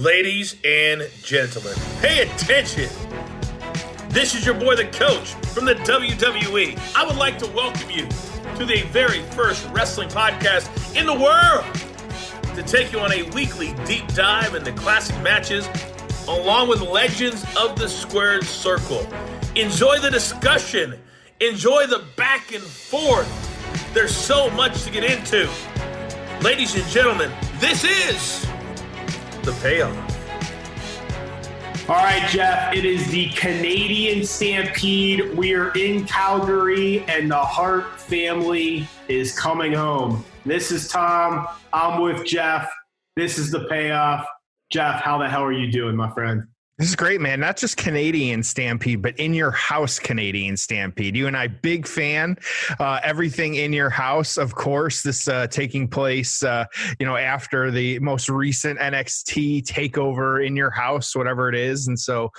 Ladies and gentlemen, pay attention. This is your boy, the coach from the WWE. I would like to welcome you to the very first wrestling podcast in the world to take you on a weekly deep dive into classic matches along with legends of the squared circle. Enjoy the discussion. Enjoy the back and forth. There's so much to get into. Ladies and gentlemen, this is the Payoff. All right, Jeff, it is the Canadian Stampede. We are in Calgary, and the Hart family is coming home. This is Tom. I'm with Jeff. This is the Payoff. Jeff, how the hell are you doing, my friend? This is great, man. Not just Canadian Stampede, but in your house Canadian Stampede. You and I, big fan. Everything in your house, of course. This taking place, after the most recent NXT takeover in your house, whatever it is. And so,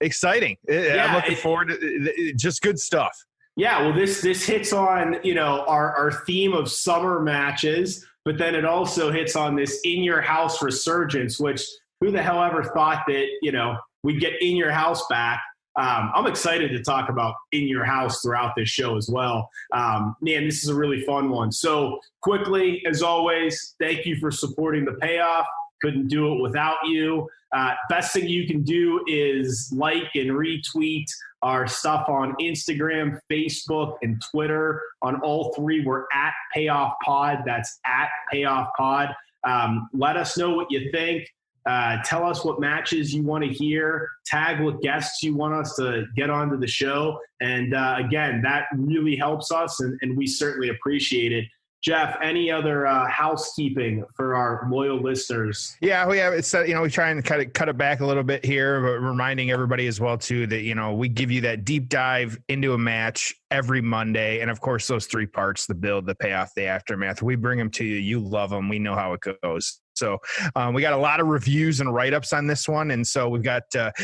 exciting. I'm looking forward to just good stuff. Yeah, well, this hits on our theme of summer matches, but then it also hits on this in your house resurgence, which. Who the hell ever thought that, we'd get in your house back? I'm excited to talk about in your house throughout this show as well. Man, this is a really fun one. So quickly, as always, thank you for supporting the Payoff. Couldn't do it without you. Best thing you can do is like and retweet our stuff on Instagram, Facebook, and Twitter. On all three, we're at Payoff Pod. That's at Payoff Pod. Let us know what you think. Tell us what matches you want to hear. Tag what guests you want us to get onto the show. And again, that really helps us, and we certainly appreciate it. Jeff, any other housekeeping for our loyal listeners? Yeah, it's we try and cut it back a little bit here, but reminding everybody as well too that we give you that deep dive into a match every Monday, and of course those three parts: the build, the payoff, the aftermath. We bring them to you. You love them. We know how it goes. So we got a lot of reviews and write-ups on this one, and so we've got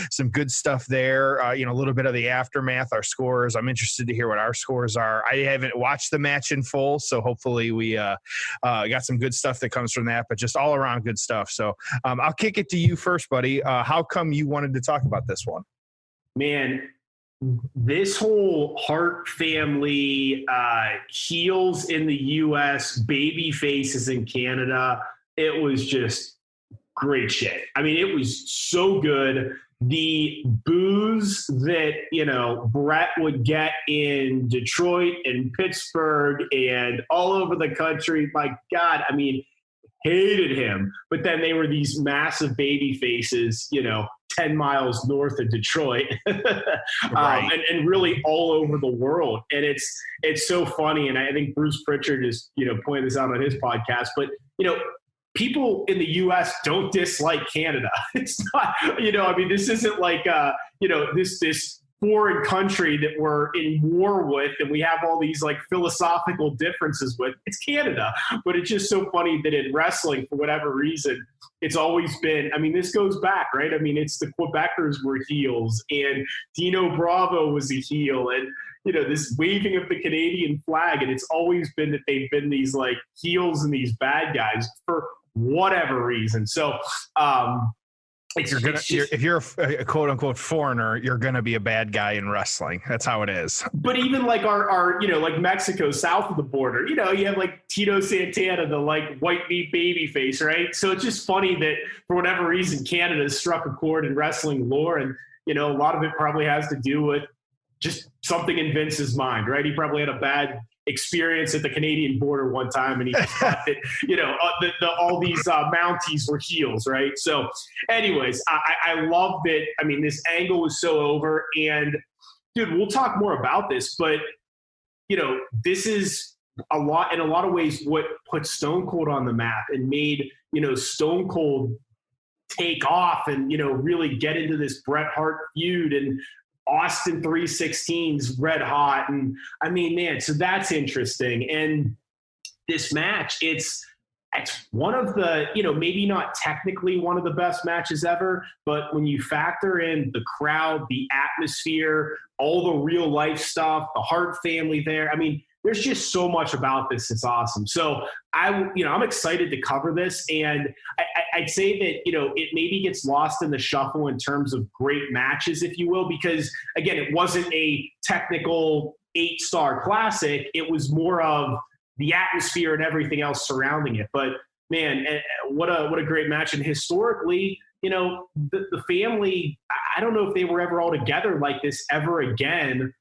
some good stuff there. A little bit of the aftermath, our scores. I'm interested to hear what our scores are. I haven't watched the match in full, so hopefully we got some good stuff that comes from that, but just all around good stuff. So I'll kick it to you first, buddy. How come you wanted to talk about this one? Man, this whole Hart family, heels in the U.S., baby faces in Canada, it was just great shit. I mean, it was so good. The boos that, Brett would get in Detroit and Pittsburgh and all over the country, my God, I mean, hated him. But then they were these massive baby faces, 10 miles north of Detroit Right. and really all over the world. And it's so funny. And I think Bruce Pritchard is, pointed this out on his podcast, but, people in the U.S. don't dislike Canada. It's not, this isn't like, this foreign country that we're in war with and we have all these like philosophical differences with. It's Canada. But it's just so funny that in wrestling, for whatever reason, it's always been, this goes back, right? It's the Quebecers were heels and Dino Bravo was a heel and, this waving of the Canadian flag. And it's always been that they've been these like heels and these bad guys for whatever reason. So, if you're a quote unquote foreigner, you're going to be a bad guy in wrestling. That's how it is. But even like our like Mexico south of the border, you have like Tito Santana, the like white meat baby face, right? So it's just funny that for whatever reason, Canada struck a chord in wrestling lore. And, a lot of it probably has to do with just something in Vince's mind, right? He probably had a bad experience at the Canadian border one time, and he just thought that all these Mounties were heels, right? So, anyways, I love that. This angle was so over, and dude, we'll talk more about this, but this is in a lot of ways what put Stone Cold on the map and made Stone Cold take off and really get into this Bret Hart feud and Austin 316's red hot. And man, so that's interesting. And this match, it's one of the, maybe not technically one of the best matches ever, but when you factor in the crowd, the atmosphere, all the real life stuff, the Hart family there, there's just so much about this. It's awesome. So I'm excited to cover this. And I'd say that, it maybe gets lost in the shuffle in terms of great matches, if you will, because again, it wasn't a technical 8-star classic. It was more of the atmosphere and everything else surrounding it. But man, what a great match. And historically, the family, I don't know if they were ever all together like this ever again.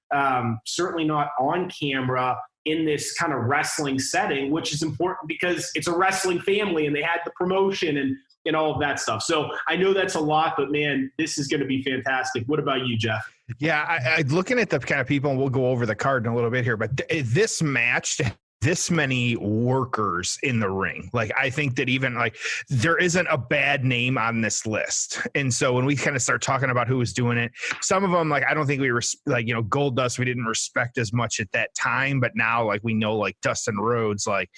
Certainly not on camera in this kind of wrestling setting, which is important because it's a wrestling family and they had the promotion and all of that stuff. So I know that's a lot, but man, this is going to be fantastic. What about you, Jeff? Yeah, I looking at the kind of people, and we'll go over the card in a little bit here, but this match, this many workers in the ring. Like, I think that even like there isn't a bad name on this list. And so when we kind of start talking about who was doing it, some of them, like, I don't think we Goldust, we didn't respect as much at that time, but now like we know like Dustin Rhodes, like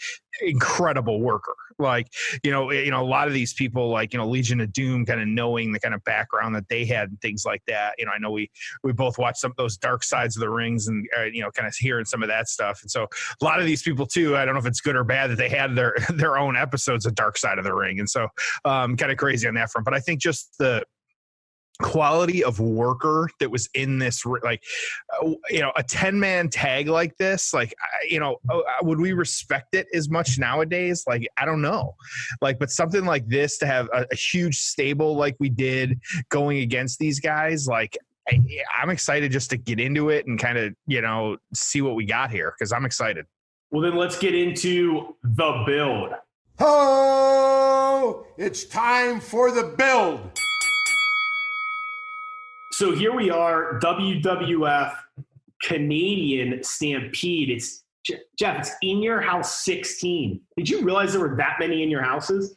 incredible worker. Like, a lot of these people, like, Legion of Doom, kind of knowing the kind of background that they had and things like that. I know we both watched some of those dark sides of the rings and, kind of hearing some of that stuff. And so a lot of these people too, I don't know if it's good or bad that they had their own episodes of Dark Side of the Ring. And so kind of crazy on that front. But I think just the quality of worker that was in this, like, a 10-man tag like this, like, would we respect it as much nowadays? Like, I don't know, like, but something like this to have a huge stable like we did going against these guys, like, I'm excited just to get into it and kind of, see what we got here, because I'm excited. Well, then let's get into the build. Oh, it's time for the build. So here we are, WWF Canadian Stampede. It's Jeff, it's In Your House 16. Did you realize there were that many in your houses?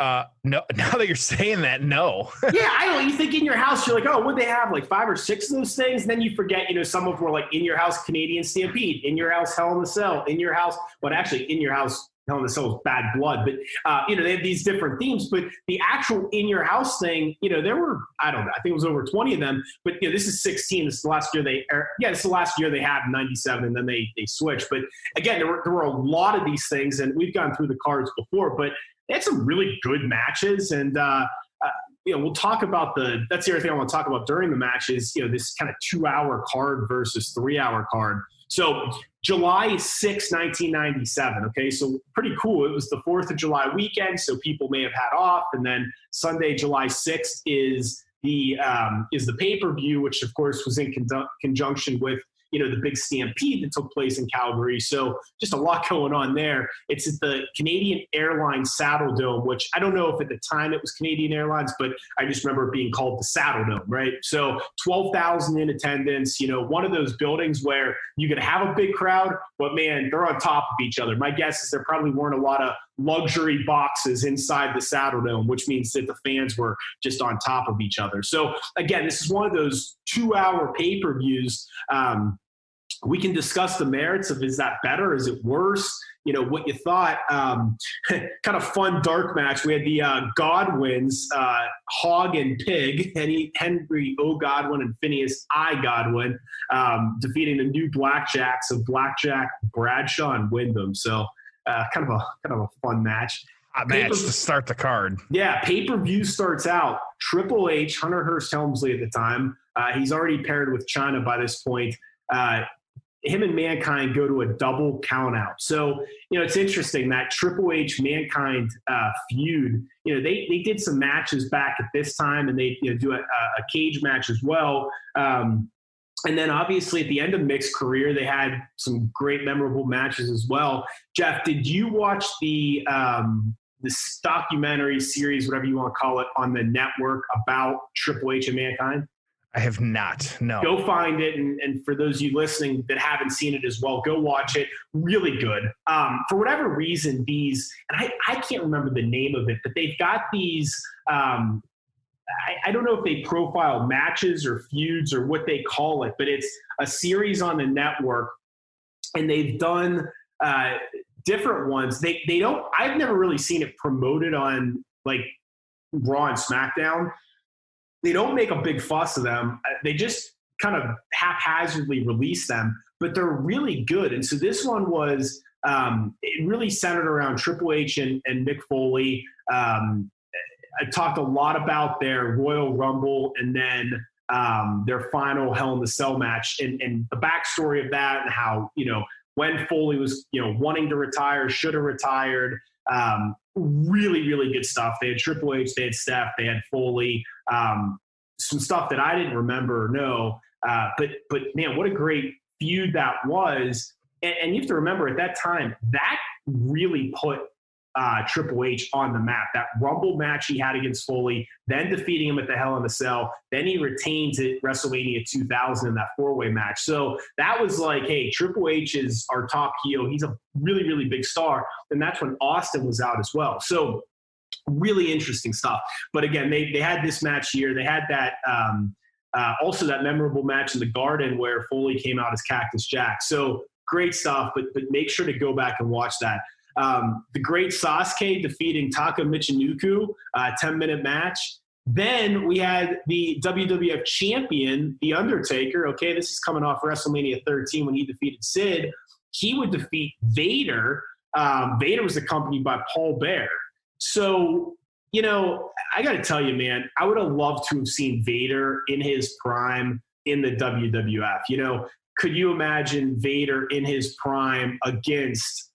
No, now that you're saying that, no. Yeah, I don't know. You think In Your House, you're like, oh, would they have like 5 or 6 of those things? And then you forget, some of them were like In Your House Canadian Stampede, In Your House Hell in the Cell, In Your House, but actually In Your House Hell in the Cell is Bad Blood. But, they have these different themes. But the actual In Your House thing, there were, I don't know, I think it was over 20 of them. But, this is 16. This is the last year this is the last year they had 97, and then they switched. But, again, there were a lot of these things, and we've gone through the cards before, but they had some really good matches. And, we'll talk about that's the other thing I want to talk about during the match is, this kind of 2-hour card versus 3-hour card. So July 6, 1997. Okay. So pretty cool. It was the 4th of July weekend. So people may have had off. And then Sunday, July 6th is the pay-per-view, which of course was in conjunction with, the big stampede that took place in Calgary. So just a lot going on there. It's at the Canadian Airlines Saddle Dome, which I don't know if at the time it was Canadian Airlines, but I just remember it being called the Saddle Dome, right? So 12,000 in attendance, one of those buildings where you could have a big crowd, but man, they're on top of each other. My guess is there probably weren't a lot of luxury boxes inside the Saddle Dome, which means that the fans were just on top of each other. So again, this is one of those 2-hour pay-per-views. We can discuss the merits of, is that better? Is it worse? What you thought. Kind of fun dark match. We had the Godwins, Hog and Pig, Henry O. Godwin and Phineas I. Godwin, defeating the new Blackjacks of Blackjack, Bradshaw, and Wyndham. So kind of a fun match. Match to start the card. Yeah, pay-per-view starts out. Triple H, Hunter Hearst Helmsley at the time. He's already paired with China by this point. Him and Mankind go to a double count out. So, it's interesting that Triple H Mankind feud, they did some matches back at this time, and they do a cage match as well. And then obviously at the end of Mick's career, they had some great memorable matches as well. Jeff, did you watch the documentary series, whatever you want to call it, on the network about Triple H and Mankind? I have not. No. Go find it. And for those of you listening that haven't seen it as well, go watch it. Really good. For whatever reason, and I can't remember the name of it, but they've got these, I don't know if they profile matches or feuds or what they call it, but it's a series on the network, and they've done different ones. I've never really seen it promoted on like Raw and SmackDown. They don't make a big fuss of them. They just kind of haphazardly release them, but they're really good. And so this one was it really centered around Triple H and Mick Foley. I talked a lot about their Royal Rumble and then their final Hell in the Cell match and the backstory of that and how, when Foley was, wanting to retire, should have retired. Really, really good stuff. They had Triple H, they had Steph, they had Foley. Some stuff that I didn't remember or know. But man, what a great feud that was. And you have to remember at that time, that really put Triple H on the map. That Rumble match he had against Foley, then defeating him at the Hell in a Cell, then he retains at WrestleMania 2000 in that 4-way match. So that was like, hey, Triple H is our top heel. He's a really, really big star. And that's when Austin was out as well. So really interesting stuff. But again, they had this match here. They had that also that memorable match in the Garden where Foley came out as Cactus Jack. So great stuff, but make sure to go back and watch that. The great Sasuke defeating Taka Michinoku, 10-minute match. Then we had the WWF champion, The Undertaker. Okay, this is coming off WrestleMania 13 when he defeated Sid. He would defeat Vader. Vader was accompanied by Paul Bearer. So, I got to tell you, man, I would have loved to have seen Vader in his prime in the WWF. Could you imagine Vader in his prime against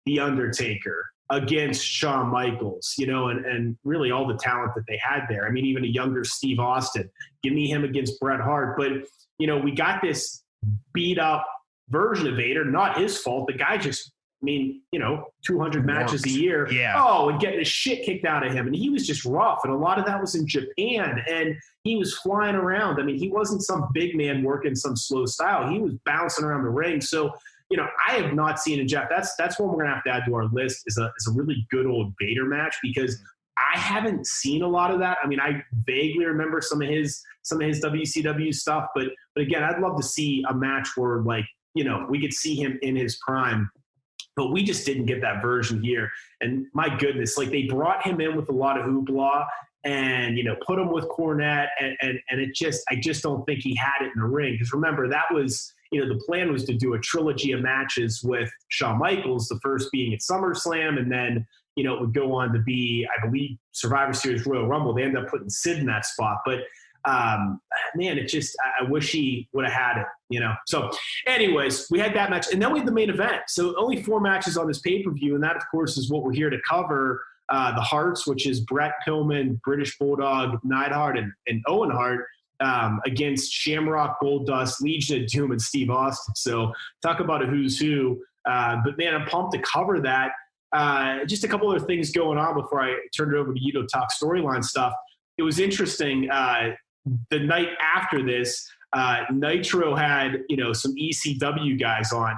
The Undertaker, against Shawn Michaels, and really all the talent that they had there? I mean, even a younger Steve Austin. Give me him against Bret Hart. But, we got this beat up version of Vader, not his fault. The guy just, 200 matches a year. Yeah. Oh, and getting the shit kicked out of him. And he was just rough. And a lot of that was in Japan. And he was flying around. I mean, he wasn't some big man working some slow style. He was bouncing around the ring. So, I have not seen, and Jeff, that's one we're going to have to add to our list is a really good old Vader match because I haven't seen a lot of that. I mean, I vaguely remember some of his WCW stuff, but again, I'd love to see a match where we could see him in his prime. But we just didn't get that version here. And my goodness, they brought him in with a lot of hoopla and, put him with Cornette. And I just don't think he had it in the ring. Because remember, that was, the plan was to do a trilogy of matches with Shawn Michaels, the first being at SummerSlam. And then, it would go on to be, I believe, Survivor Series Royal Rumble. They ended up putting Sid in that spot. But man, I wish he would have had it, So anyways, we had that match and then we had the main event. So only 4 matches on this pay-per-view. And that of course is what we're here to cover. The Harts, which is Brett Pillman, British Bulldog, Neidhart and Owen Hart against Shamrock, Goldust, Legion of Doom and Steve Austin. So talk about a who's who. But man, I'm pumped to cover that. Just a couple other things going on before I turn it over to you to talk storyline stuff. It was interesting. The night after this, Nitro had, some ECW guys on.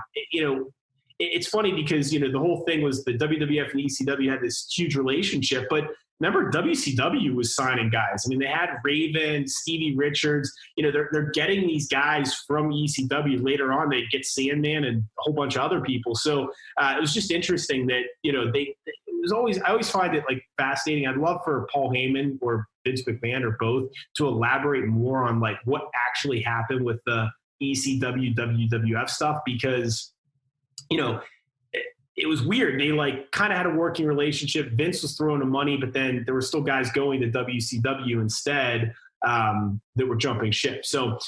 It's funny because, the whole thing was the WWF and ECW had this huge relationship. But remember, WCW was signing guys. I mean, they had Raven, Stevie Richards. They're getting these guys from ECW. Later on, they get Sandman and a whole bunch of other people. So it was just interesting that, I always find it fascinating. I'd love for Paul Heyman or Vince McMahon or both to elaborate more on what actually happened with the ECW, WWF stuff because, it was weird. They kind of had a working relationship. Vince was throwing the money, but then there were still guys going to WCW instead that were jumping ship. So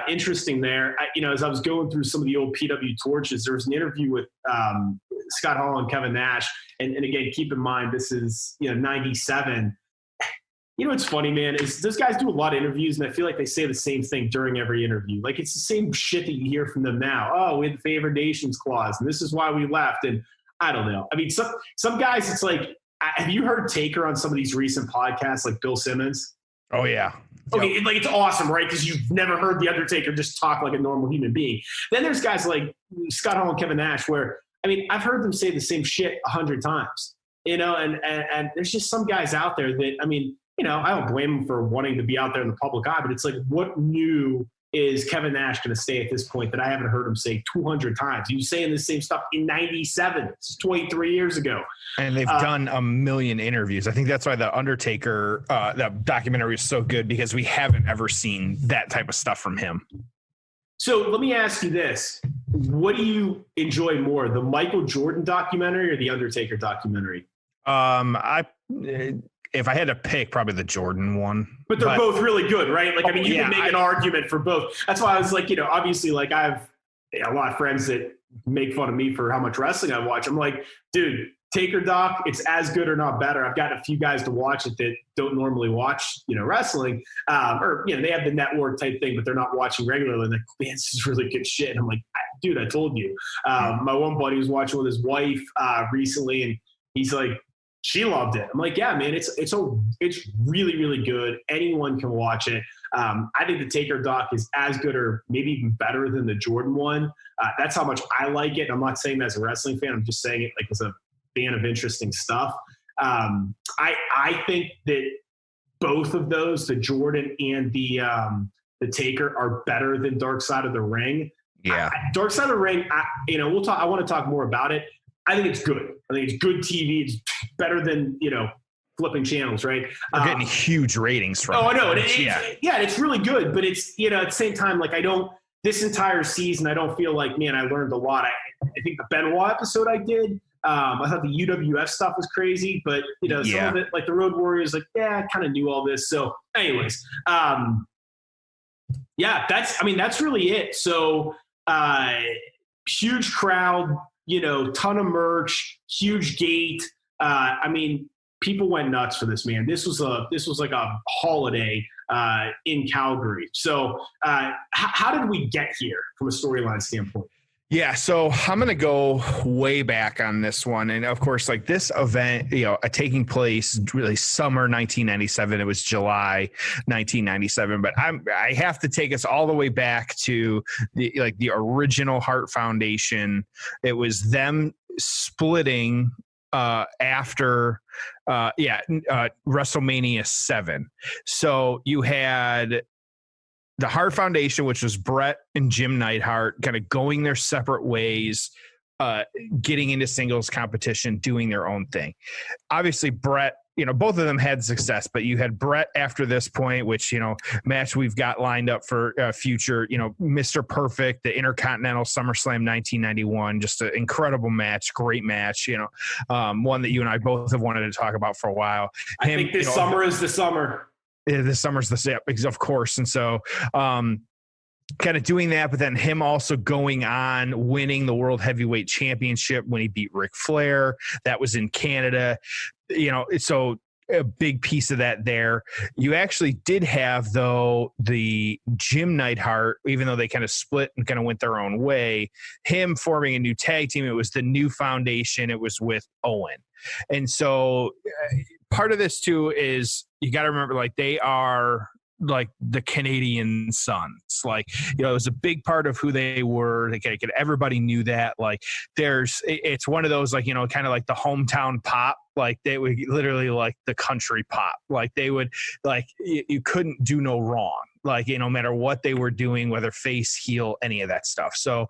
interesting there. As I was going through some of the old PW torches, there was an interview with Scott Hall and Kevin Nash. And again, keep in mind, this is, 97. What's funny, man, is those guys do a lot of interviews, and I feel like they say the same thing during every interview. It's the same shit that you hear from them now. Oh, we had the favored nations clause, and this is why we left. And I don't know. I mean, some guys, it's have you heard Taker on some of these recent podcasts, like Bill Simmons? Oh, yeah. Okay, it's awesome, right? Because you've never heard The Undertaker just talk like a normal human being. Then there's guys like Scott Hall and Kevin Nash where, I've heard them say the same shit 100 times, and there's just some guys out there that, I don't blame him for wanting to be out there in the public eye, but it's what new is Kevin Nash going to say at this point that I haven't heard him say 200 times? He was saying the same stuff in 97. It's 23 years ago. And they've done a million interviews. I think that's why The Undertaker, that documentary is so good because we haven't ever seen that type of stuff from him. So let me ask you this. What do you enjoy more, the Michael Jordan documentary or the Undertaker documentary? If I had to pick, probably the Jordan one. But they're both really good, right? Like, I mean, you can make an argument for both. That's why I was like, obviously, like, I have a lot of friends that make fun of me for how much wrestling I watch. I'm like, dude, Taker doc, it's as good or not better. I've gotten a few guys to watch it that don't normally watch, wrestling, or they have the network type thing, but they're not watching regularly. And like, man, this is really good shit. And I'm like, dude, I told you. My one buddy was watching with his wife recently, and he's like, she loved it. I'm like, yeah, man, it's really, really good. Anyone can watch it. I think the Taker doc is as good or maybe even better than the Jordan one. That's how much I like it. I'm not saying that as a wrestling fan. I'm just saying it like as a fan of interesting stuff. I think that both of those, the Jordan and the Taker, are better than Dark Side of the Ring. Yeah, Dark Side of the Ring. We'll talk. I want to talk more about it. I think it's good. I think it's good TV. It's better than flipping channels, right? We're getting huge ratings from. Oh, I know. It's really good, but it's at the same time, like, this entire season, I don't feel like, man, I learned a lot. I think the Benoit episode I did. I thought the UWF stuff was crazy, but some of it, like the Road Warriors, like, yeah, I kind of knew all this. So, anyways, that's really it. So, huge crowd, ton of merch, huge gate. People went nuts for this, man. This was like a holiday in Calgary. So, how did we get here from a storyline standpoint? Yeah, so I'm going to go way back on this one. And of course, like this event, taking place really summer 1997. It was July 1997. But I have to take us all the way back to the original Hart Foundation. It was them splitting after WrestleMania 7. So you had the Hart Foundation, which was Bret and Jim Neidhart, kind of going their separate ways, getting into singles competition, doing their own thing. Obviously, Bret, both of them had success, but you had Bret after this point, which, match we've got lined up for future, Mr. Perfect, the Intercontinental SummerSlam 1991, just an incredible match, great match, one that you and I both have wanted to talk about for a while. I think this summer is the summer. This summer's of course. And so, kind of doing that, but then him also going on winning the World Heavyweight Championship when he beat Ric Flair. That was in Canada. So a big piece of that there. You actually did have, though, the Jim Neidhart, even though they kind of split and kind of went their own way, him forming a new tag team. It was the New Foundation. It was with Owen. And so part of this, too, is you got to remember, like, they are like the Canadian Sons. Like, it was a big part of who they were. Everybody knew that. Like, it's one of those, like, kind of like the hometown pop. Like, they would literally like the country pop. Like, they would, like, you couldn't do no wrong. Like, no matter what they were doing, whether face, heel, any of that stuff. So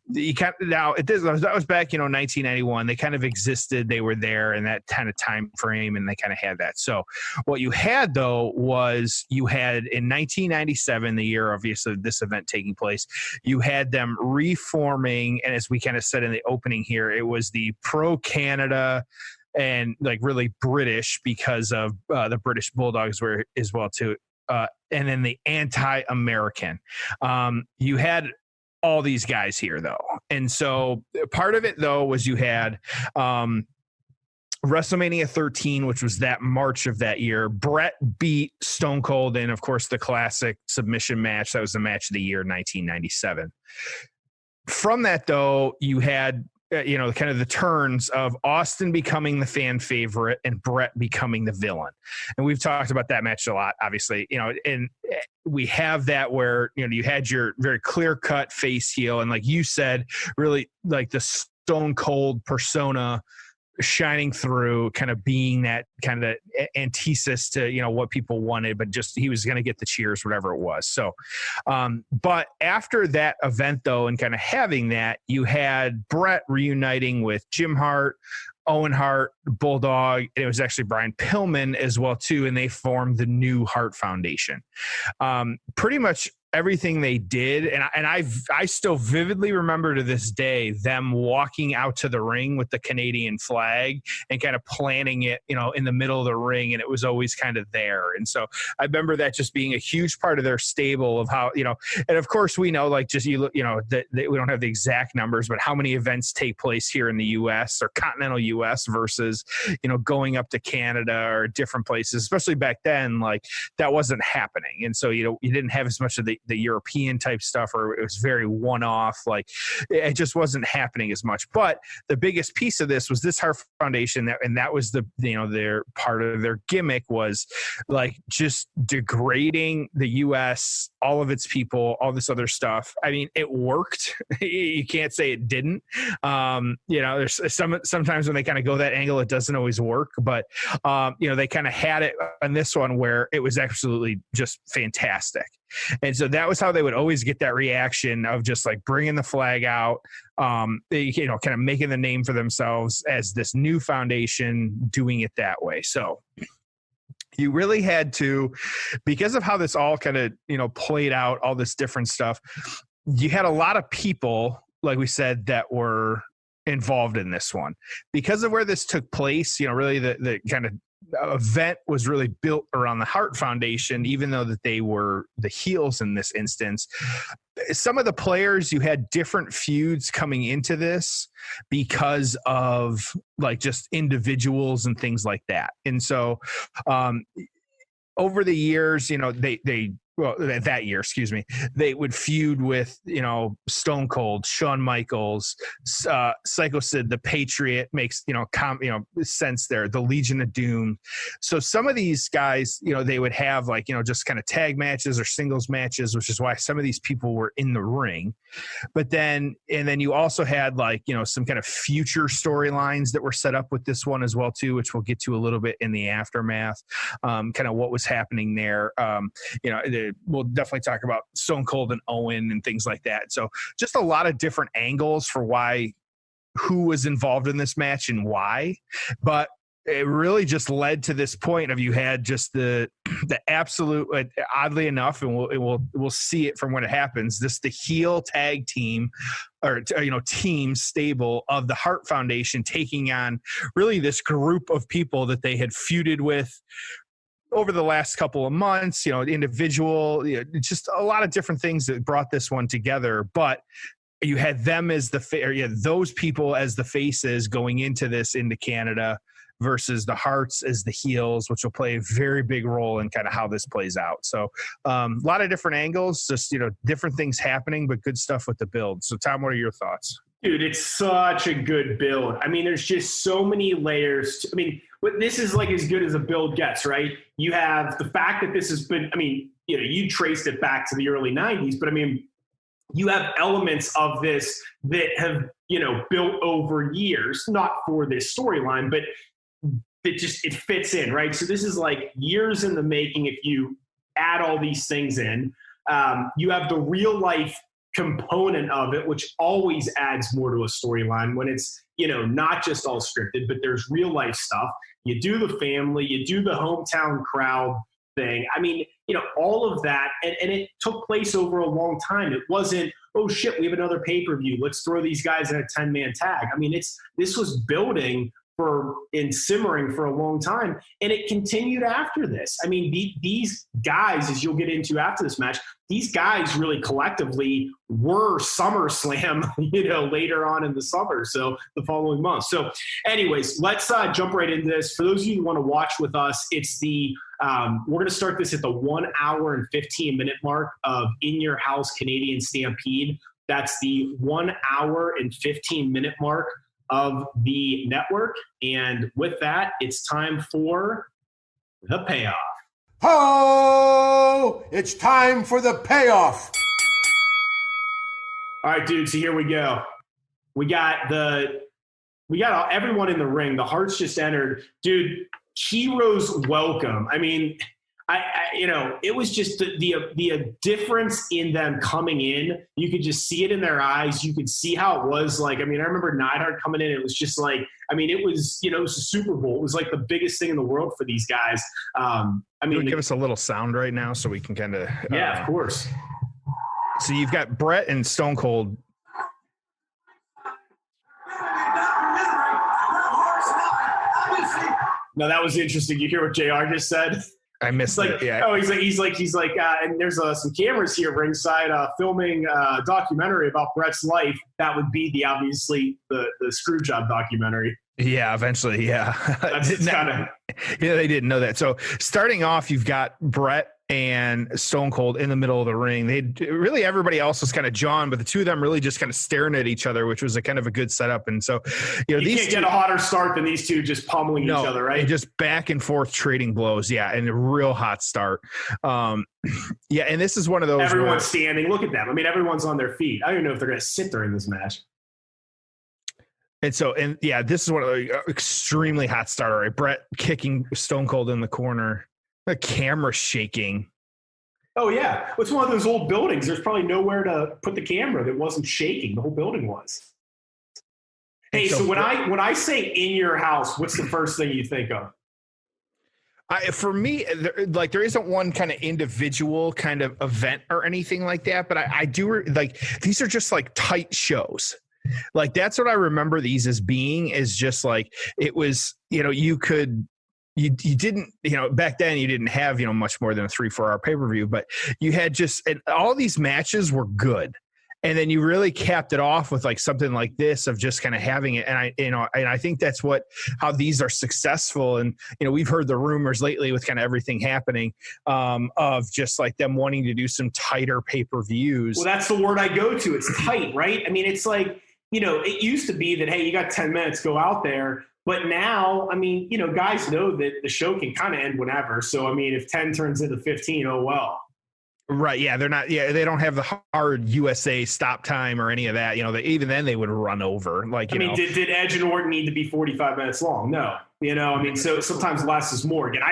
that was back, 1991. They kind of existed. They were there in that kind of time frame, and they kind of had that. So what you had, though, was you had in 1997, the year obviously of this event taking place, you had them reforming. And as we kind of said in the opening here, it was the Pro Canada and like really British, because of the British Bulldogs were as well too. And then the anti-American. You had all these guys here, though. And so part of it, though, was you had WrestleMania 13, which was that March of that year. Bret beat Stone Cold in, of course, the classic submission match. That was the match of the year, 1997. From that, though, you had kind of the turns of Austin becoming the fan favorite and Bret becoming the villain. And we've talked about that match a lot, obviously, and we have that where, you had your very clear cut face heel. And like you said, really like the Stone Cold persona shining through, kind of being that kind of antithesis to, what people wanted, but just, he was going to get the cheers, whatever it was. So, but after that event, though, and kind of having that, you had Bret reuniting with Jim Hart, Owen Hart, Bulldog, and it was actually Brian Pillman as well, too, and they formed the new Hart Foundation. Pretty much everything they did. And I still vividly remember to this day them walking out to the ring with the Canadian flag and kind of planting it, in the middle of the ring. And it was always kind of there. And so I remember that just being a huge part of their stable of how, and of course we know, like, just, that we don't have the exact numbers, but how many events take place here in the U.S. or continental U.S. versus, going up to Canada or different places, especially back then, like that wasn't happening. And so, you didn't have as much of the European type stuff, or it was very one-off. Like it just wasn't happening as much. But the biggest piece of this was this Hart Foundation, and that was their part of their gimmick was like just degrading the U.S., all of its people, all this other stuff. I mean, it worked. You can't say it didn't. There's sometimes when they kind of go that angle, it doesn't always work. But they kind of had it on this one where it was absolutely just fantastic. And so that was how they would always get that reaction of just like bringing the flag out, kind of making the name for themselves as this new foundation, doing it that way. So you really had to, because of how this all kind of, played out, all this different stuff, you had a lot of people, like we said, that were involved in this one. Because of where this took place, really the kind of event was really built around the Hart Foundation, even though that they were the heels in this instance. Some of the players, you had different feuds coming into this because of like just individuals and things like that. And so over the years, that year, they would feud with, Stone Cold, Shawn Michaels, Psycho Sid, the Patriot makes, sense there, the Legion of Doom. So some of these guys, they would have like, just kind of tag matches or singles matches, which is why some of these people were in the ring. But then you also had like, some kind of future storylines that were set up with this one as well too, which we'll get to a little bit in the aftermath, kind of what was happening there. We'll definitely talk about Stone Cold and Owen and things like that. So just a lot of different angles for who was involved in this match and why. But it really just led to this point of you had just the absolute, oddly enough, and we'll see it from when it happens, the heel tag team or team stable of the Hart Foundation taking on really this group of people that they had feuded with over the last couple of months, individual, just a lot of different things that brought this one together. But you had them as those people as the faces going into Canada versus the Harts as the heels, which will play a very big role in kind of how this plays out. So a lot of different angles, just, different things happening, but good stuff with the build. So Tom, what are your thoughts? Dude, it's such a good build. I mean, there's just so many layers. This is like as good as a build gets, right? You have the fact that this has been, you traced it back to the early 90s, but you have elements of this that have, built over years, not for this storyline, but it fits in, right? So this is like years in the making if you add all these things in. You have the real life component of it, which always adds more to a storyline when it's, not just all scripted, but there's real life stuff. You do the family, you do the hometown crowd thing. All of that. And it took place over a long time. It wasn't, oh shit, we have another pay-per-view, let's throw these guys in a 10-man tag. This was building and simmering for a long time, and it continued after this. These guys, as you'll get into after this match, these guys really collectively were SummerSlam, later on in the summer, so the following month. So anyways, let's jump right into this. For those of you who want to watch with us, it's we're going to start this at the 1 hour and 15 minute mark of In Your House Canadian Stampede. That's the 1 hour and 15 minute mark of the network. And with that, it's time for the payoff. Oh, it's time for the payoff. All right, dude. So here we go. We got everyone in the ring. The Harts just entered, dude. Heroes welcome. It was just the difference in them coming in. You could just see it in their eyes. You could see how it was like. I remember Neidhart coming in. It was just like, it was a Super Bowl. It was like the biggest thing in the world for these guys. Give us a little sound right now so we can kind of. Yeah, of course. So you've got Brett and Stone Cold. No, that was interesting. You hear what JR just said? I missed it. Yeah. Oh, he's like, and there's some cameras here ringside filming a documentary about Brett's life. That would be obviously the screw job documentary. Yeah, eventually. Yeah. That's kind of. Yeah, they didn't know that. So starting off, you've got Brett and Stone Cold in the middle of the ring. Everybody else was kind of John, but the two of them really just kind of staring at each other, which was a kind of a good setup. And so, you can't get a hotter start than these two just pummeling each other, right? Just back and forth trading blows. Yeah. And a real hot start. Yeah. And this is one of those. Everyone's standing. Look at them. I mean, everyone's on their feet. I don't even know if they're going to sit during this match. This is one of the extremely hot starter. Right? Brett kicking Stone Cold in the corner. The camera shaking. Oh, yeah. It's one of those old buildings. There's probably nowhere to put the camera that wasn't shaking. The whole building was. Hey, so when I say in your house, what's the first thing you think of? For me, there isn't one kind of individual kind of event or anything like that, but I do like these are just like tight shows. Like that's what I remember these as being, is just like it was, you didn't, back then you didn't have, much more than a 3-4 hour pay-per-view, but you had and all these matches were good. And then you really capped it off with like something like this of just kind of having it. And I think that's how these are successful. And, we've heard the rumors lately with kind of everything happening of just like them wanting to do some tighter pay-per-views. Well, that's the word I go to. It's tight, right? I mean, it's like, it used to be that, hey, you got 10 minutes, go out there. But now, I mean, guys know that the show can kind of end whenever. So, I mean, if 10 turns into 15, oh, well. Right. Yeah. They're not. Yeah. They don't have the hard USA stop time or any of that. Even then they would run over. Like, did Edge and Orton need to be 45 minutes long? No. So sometimes less is more. Again,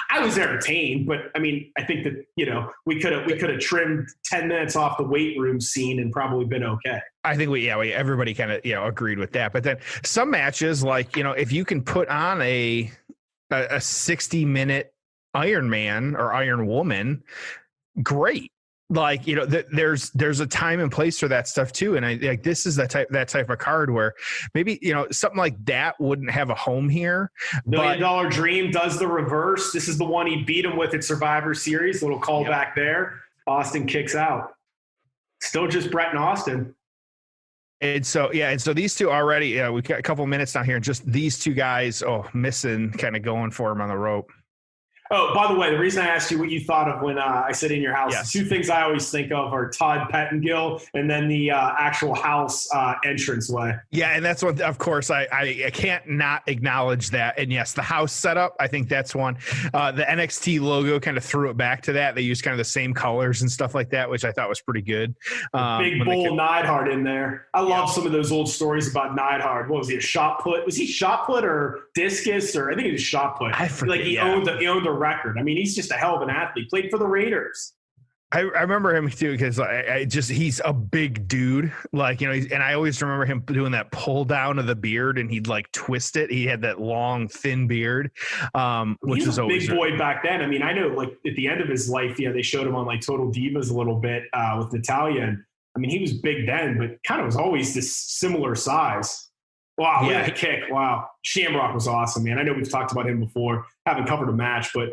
I was entertained, but I mean, I think that, we could have trimmed 10 minutes off the weight room scene and probably been okay. I think everybody kind of, agreed with that. But then some matches, like, if you can put on a 60-minute Iron Man or Iron Woman, great. Like, there's a time and place for that stuff too. And I like, this is that type of card where maybe, something like that wouldn't have a home here. $1 Million Dream does the reverse. This is the one he beat him with at Survivor Series. Little callback there. Austin kicks out. Still just Brett and Austin. And so these two already, we've got a couple of minutes now here, and just these two guys, missing, kind of going for him on the rope. Oh, by the way, the reason I asked you what you thought of when I said in your house, yes. Two things I always think of are Todd Pettengill and then the actual house entranceway. Yeah, and that's what, of course, I can't not acknowledge that. And yes, the house setup, I think that's one. The NXT logo kind of threw it back to that. They used kind of the same colors and stuff like that, which I thought was pretty good. Big bull Neidhart in there. I love some of those old stories about Neidhart. What was he, a shot put? Was he shot put or discus? Or I think he was shot put. I forget. Like he owned the record. I mean, he's just a hell of an athlete. Played for the Raiders. I remember him too because he's a big dude. Like, and I always remember him doing that pull down of the beard, and he'd like twist it. He had that long, thin beard, which was always big boy back then. I mean, I know like at the end of his life, they showed him on like Total Divas a little bit with Natalya. And I mean, he was big then, but kind of was always this similar size. Wow, yeah, a kick! Wow, Shamrock was awesome, man. I know we've talked about him before. Haven't covered a match, but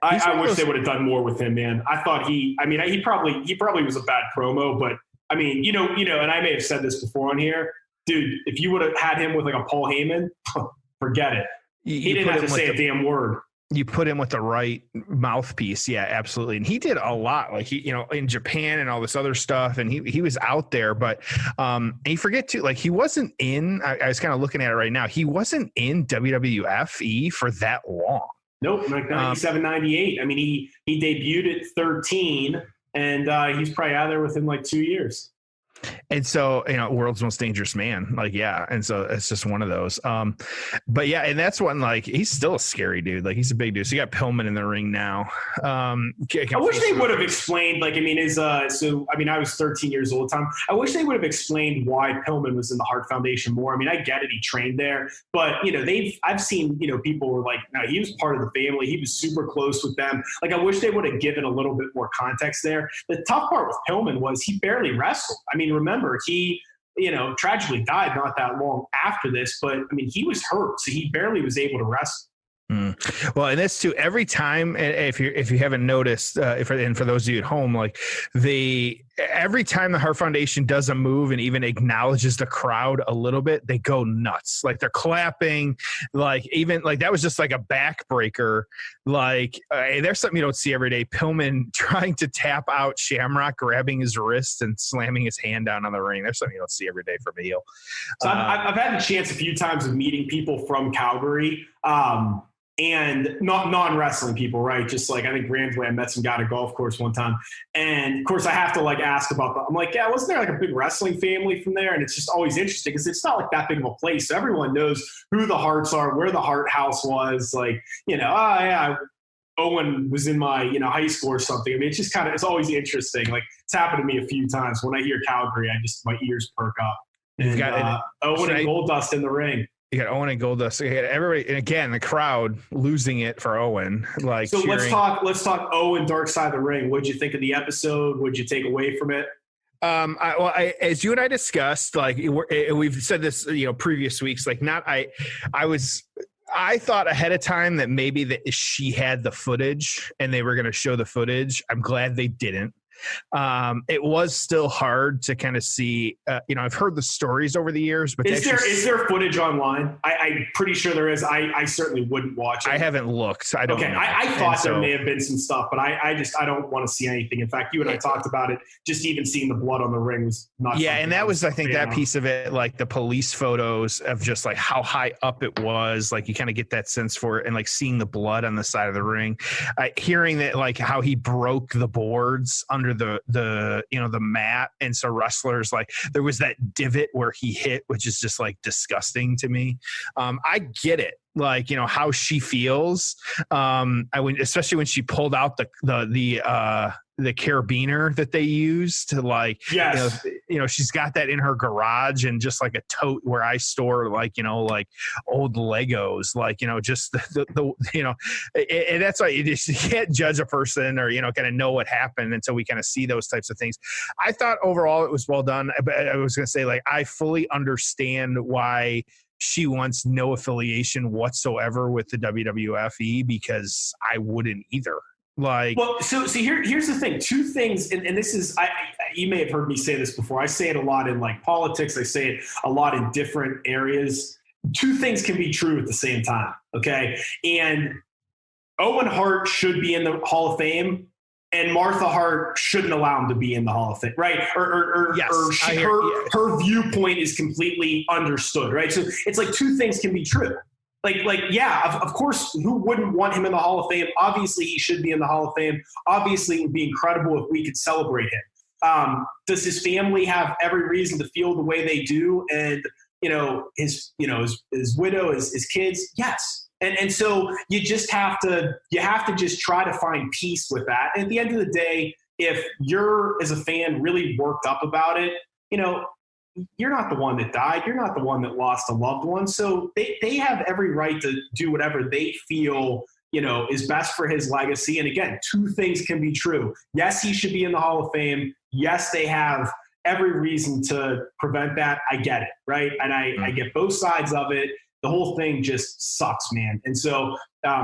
I wish they would have done more with him, man. I thought he probably was a bad promo, but I mean, and I may have said this before on here, dude. If you would have had him with like a Paul Heyman, forget it. He didn't have to say a damn word. You put him with the right mouthpiece. Yeah, absolutely. And he did a lot, like he, in Japan and all this other stuff. And he was out there, but and you forget too, like he wasn't in, I was kind of looking at it right now. He wasn't in WWF for that long. Nope. Like 97, 98. I mean, he debuted at 13 and he's probably out there within like 2 years. And so, world's most dangerous man, like, yeah. And so it's just one of those. But yeah, and that's one, like, he's still a scary dude. Like, he's a big dude. So you got Pillman in the ring now. I wish they would have explained, like, I mean, I was 13 years old at the time. I wish they would have explained why Pillman was in the Hart Foundation more. I mean, I get it. He trained there, but I've seen, people were like, no, he was part of the family. He was super close with them. Like, I wish they would have given a little bit more context there. The tough part with Pillman was he barely wrestled. I mean, remember, he, tragically died not that long after this, but I mean, he was hurt, so he barely was able to wrestle. Well, and this too, every time, if you haven't noticed, and for those of you at home, like, every time the Hart Foundation does a move and even acknowledges the crowd a little bit, they go nuts. Like, they're clapping, like, even like that was just like a backbreaker. Like, there's something you don't see every day. Pillman trying to tap out Shamrock, grabbing his wrist and slamming his hand down on the ring. There's something you don't see every day from a heel. So I've had the chance a few times of meeting people from Calgary. And not non-wrestling people, right? Just like, I think randomly I met some guy at a golf course one time. And of course I have to like ask about that. I'm like, yeah, wasn't there like a big wrestling family from there? And it's just always interesting because it's not like that big of a place. So everyone knows who the Harts are, where the Hart house was, like, Owen was in my, high school or something. I mean, it's just it's always interesting. Like, it's happened to me a few times. When I hear Calgary, my ears perk up. And Owen and Goldust in the ring. You got Owen and Goldust. You got everybody, and again, the crowd losing it for Owen. Like, so cheering. let's talk Owen, Dark Side of the Ring. What'd you think of the episode? What'd you take away from it? As you and I discussed, like, we've said this, previous weeks. Like, I thought ahead of time that maybe that she had the footage and they were going to show the footage. I'm glad they didn't. It was still hard to kind of see, I've heard the stories over the years, but is there footage online? I'm pretty sure there is. I certainly wouldn't watch it. I haven't looked. I don't know. I thought there may have been some stuff, but I don't want to see anything. In fact, you and I talked about it. Just even seeing the blood on the ring was not. Yeah. And that was, I think, that piece of it, like the police photos of just like how high up it was. Like, you kind of get that sense for it, and like seeing the blood on the side of the ring, hearing that, like, how he broke the boards under the mat, and so wrestlers, like, there was that divot where he hit, which is just like disgusting to me. I get it, like, how she feels. Especially when she pulled out the carabiner that they used to, like, yes. She's got that in her garage, and just like a tote where I store, like, like old Legos, like, just and that's why you can't judge a person or, kind of know what happened until we kind of see those types of things. I thought overall it was well done. But I was going to say, like, I fully understand why she wants no affiliation whatsoever with the WWFE, because I wouldn't either. Like, well, so here's the thing. Two things, and this is, you may have heard me say this before. I say it a lot in like politics. I say it a lot in different areas. Two things can be true at the same time. Okay. And Owen Hart should be in the Hall of Fame, and Martha Hart shouldn't allow him to be in the Hall of Fame, right? Her viewpoint is completely understood, right? So it's like two things can be true. Like, yeah, of course, who wouldn't want him in the Hall of Fame? Obviously, he should be in the Hall of Fame. Obviously, it would be incredible if we could celebrate him. Does his family have every reason to feel the way they do? And, his widow, his kids? Yes. And so you just have to just try to find peace with that. And at the end of the day, if you're, as a fan, really worked up about it, you're not the one that died. You're not the one that lost a loved one. So they have every right to do whatever they feel, is best for his legacy. And again, two things can be true. Yes, he should be in the Hall of Fame. Yes, they have every reason to prevent that. I get it, right? And I get both sides of it. The whole thing just sucks, man. And so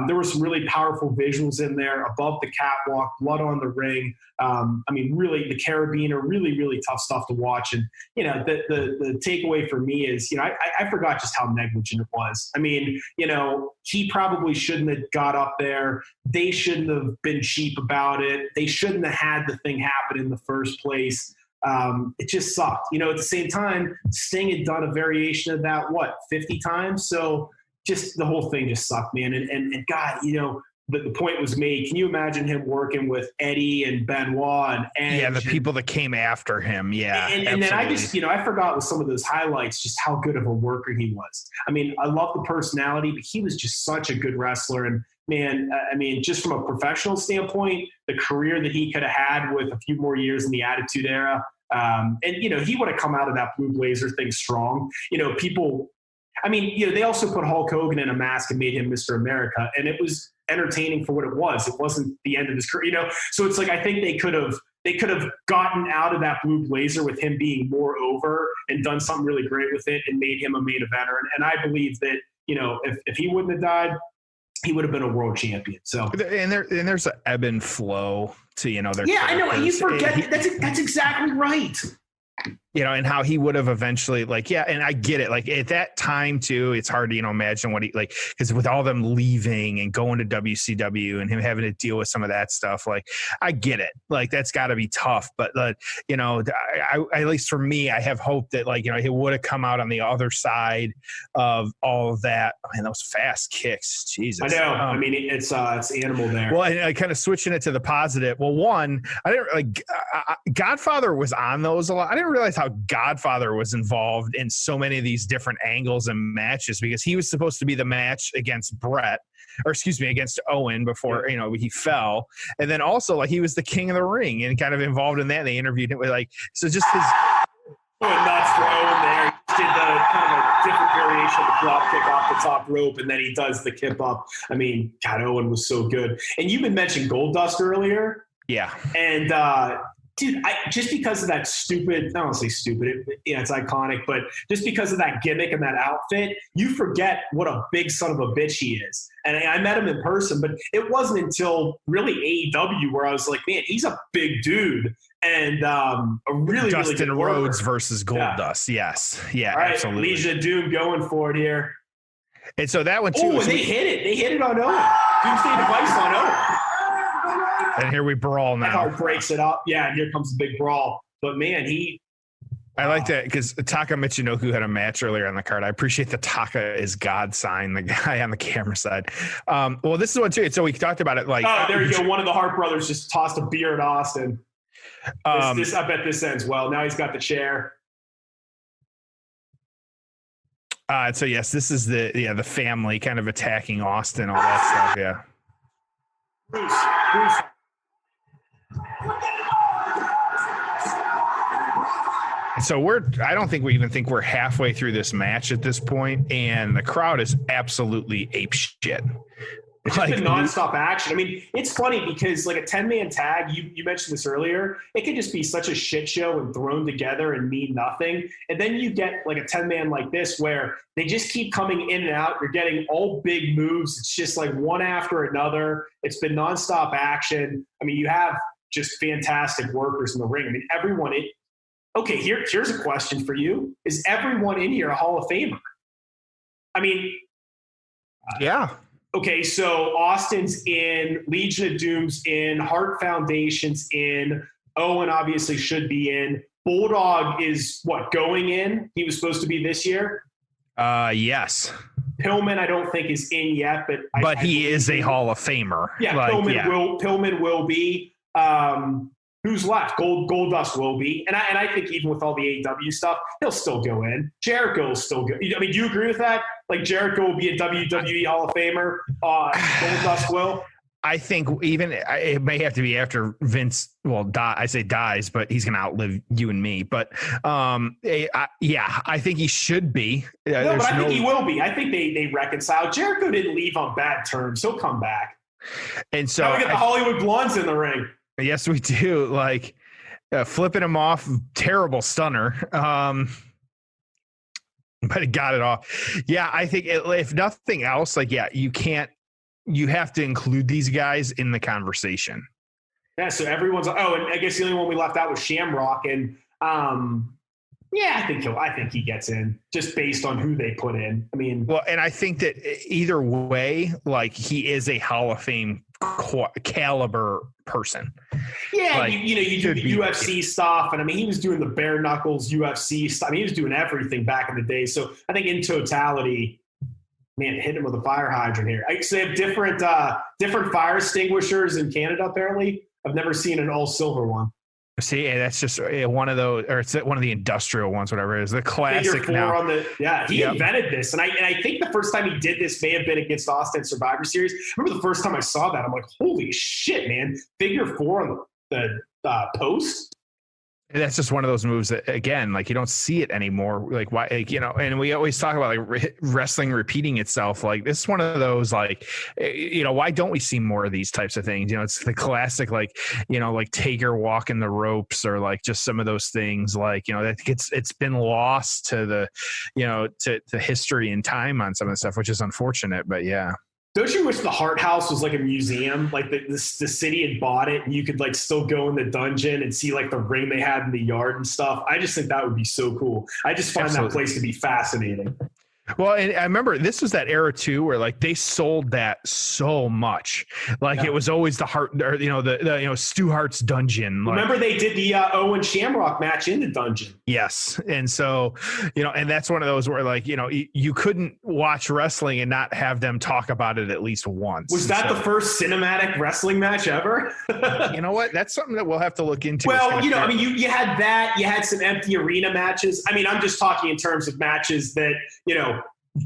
there were some really powerful visuals in there above the catwalk, blood on the ring. Really, the carabiner, really, really tough stuff to watch. And, the takeaway for me is, I forgot just how negligent it was. I mean, he probably shouldn't have got up there. They shouldn't have been cheap about it. They shouldn't have had the thing happen in the first place. It just sucked. At the same time, Sting had done a variation of that, 50 times? So just the whole thing just sucked, man. And God, the point was made. Can you imagine him working with Eddie and Benoit and Edge? Yeah, the people that came after him. Yeah, and then I just, I forgot with some of those highlights just how good of a worker he was. I mean, I love the personality, but he was just such a good wrestler. And man, I mean, just from a professional standpoint, the career that he could have had with a few more years in the Attitude Era, and he would have come out of that Blue Blazer thing strong. People. I mean, they also put Hulk Hogan in a mask and made him Mr. America, and it was entertaining for what it was. It wasn't the end of his career, So it's like I think they could have gotten out of that Blue Blazer with him being more over and done something really great with it and made him a main eventer. And I believe that if he wouldn't have died, he would have been a world champion. So and there's an ebb and flow to their yeah, I know. And you forget that's exactly right. And how he would have eventually and I get it. Like at that time too, it's hard to, imagine what he because with all them leaving and going to WCW and him having to deal with some of that stuff, I get it. That's gotta be tough. But I at least for me, I have hope that he would have come out on the other side of all of that. Man, those fast kicks. Jesus. I know. I mean, it's animal there. Well, and I kind of switching it to the positive. Well, one, I didn't Godfather was on those a lot. I didn't realize how Godfather was involved in so many of these different angles and matches because he was supposed to be the match against against Owen before, he fell. And then also he was the king of the ring and kind of involved in that. And they interviewed him with so just his. Going nuts for Owen there. He did the kind of a different variation of the drop kick off the top rope, and then he does the kip up. I mean, God, Owen was so good. And you even mentioned Goldust earlier. Yeah. And, dude, just because of that stupid, I don't want to say stupid, it's iconic, but just because of that gimmick and that outfit, you forget what a big son of a bitch he is. And I met him in person, but it wasn't until really AEW where I was like, man, he's a big dude. And a really, Dustin really good Rhodes worker. versus Goldust. Yeah. Yes. Yeah, all right, absolutely. Legion of Doom going for it here. And so that one too. Oh, and they hit it. They hit it on Owen. Doomsday Device on Owen. And here we brawl now. Hart breaks it up. Yeah, and here comes the big brawl. But man, I like that because Taka Michinoku had a match earlier on the card. I appreciate the Taka is God sign, the guy on the camera side. Well, this is one too. So we talked about it. There you go. One of the Hart brothers just tossed a beer at Austin. I bet this ends well. Now he's got the chair. So yes, this is the family kind of attacking Austin, all that stuff. Yeah. Bruce. So I don't think we even think we're halfway through this match at this point, and the crowd is absolutely ape shit. It's just been nonstop action. I mean, it's funny because a 10-man tag, you mentioned this earlier, it can just be such a shit show and thrown together and mean nothing. And then you get a 10-man like this where they just keep coming in and out. You're getting all big moves. It's just one after another. It's been nonstop action. I mean, you have just fantastic workers in the ring. I mean, everyone okay, here's a question for you. Is everyone in here a Hall of Famer? I mean, yeah. Okay, so Austin's in, Legion of Doom's in, Hart Foundation's in, Owen obviously should be in. Bulldog is going in? He was supposed to be this year? Yes. Pillman I don't think is in yet, but he is a Hall of Famer. Yeah, Pillman will be. Who's left? Goldust will be. And I think even with all the AEW stuff, he'll still go in. Jericho will still go. I mean, do you agree with that? Jericho will be a WWE Hall of Famer. Goldust will. I think even it may have to be after Vince, I say dies, but he's going to outlive you and me. But I think he should be. No, but I think he will be. I think they reconcile. Jericho didn't leave on bad terms. He'll come back. And so now we get the Hollywood Blondes in the ring. Yes, we do. Flipping him off, terrible stunner. But it got it off. Yeah, I think if nothing else, you have to include these guys in the conversation. Yeah, so everyone's. Oh, and I guess the only one we left out was Shamrock, and I think he gets in just based on who they put in. I mean, and I think that either way, he is a Hall of Fame caliber person. Yeah, you do the UFC stuff, and I mean, he was doing the bare knuckles UFC stuff. I mean, he was doing everything back in the day. So I think in totality, Man, hit him with a fire hydrant here. I actually have different fire extinguishers in Canada, apparently. I've never seen an all silver one. See, that's just one of those, or it's one of the industrial ones, whatever it is. The classic now. He invented this. And I think the first time he did this may have been against Austin Survivor Series. I remember the first time I saw that, I'm like, holy shit, man. Figure 4 on the post. That's just one of those moves that, again, like you don't see it anymore. Like why, like, and we always talk about like wrestling repeating itself. Like this is one of those, like, why don't we see more of these types of things? It's the classic, like, like Taker walking the ropes, or like just some of those things, like, that it's been lost to the, to history and time on some of the stuff, which is unfortunate, but yeah. Don't you wish the Hart House was like a museum? Like the city had bought it, and you could like still go in the dungeon and see like the ring they had in the yard and stuff. I just think that would be so cool. I just find that place to be fascinating. Well, and I remember this was that era too, where like they sold that so much. Like it was always the Hart, or the Stu Hart's dungeon. Like, remember they did the Owen Shamrock match in the dungeon. Yes, and so and that's one of those where like you couldn't watch wrestling and not have them talk about it at least once. Was that the first cinematic wrestling match ever? You know what? That's something that we'll have to look into. Well, you had that. You had some empty arena matches. I mean, I'm just talking in terms of matches that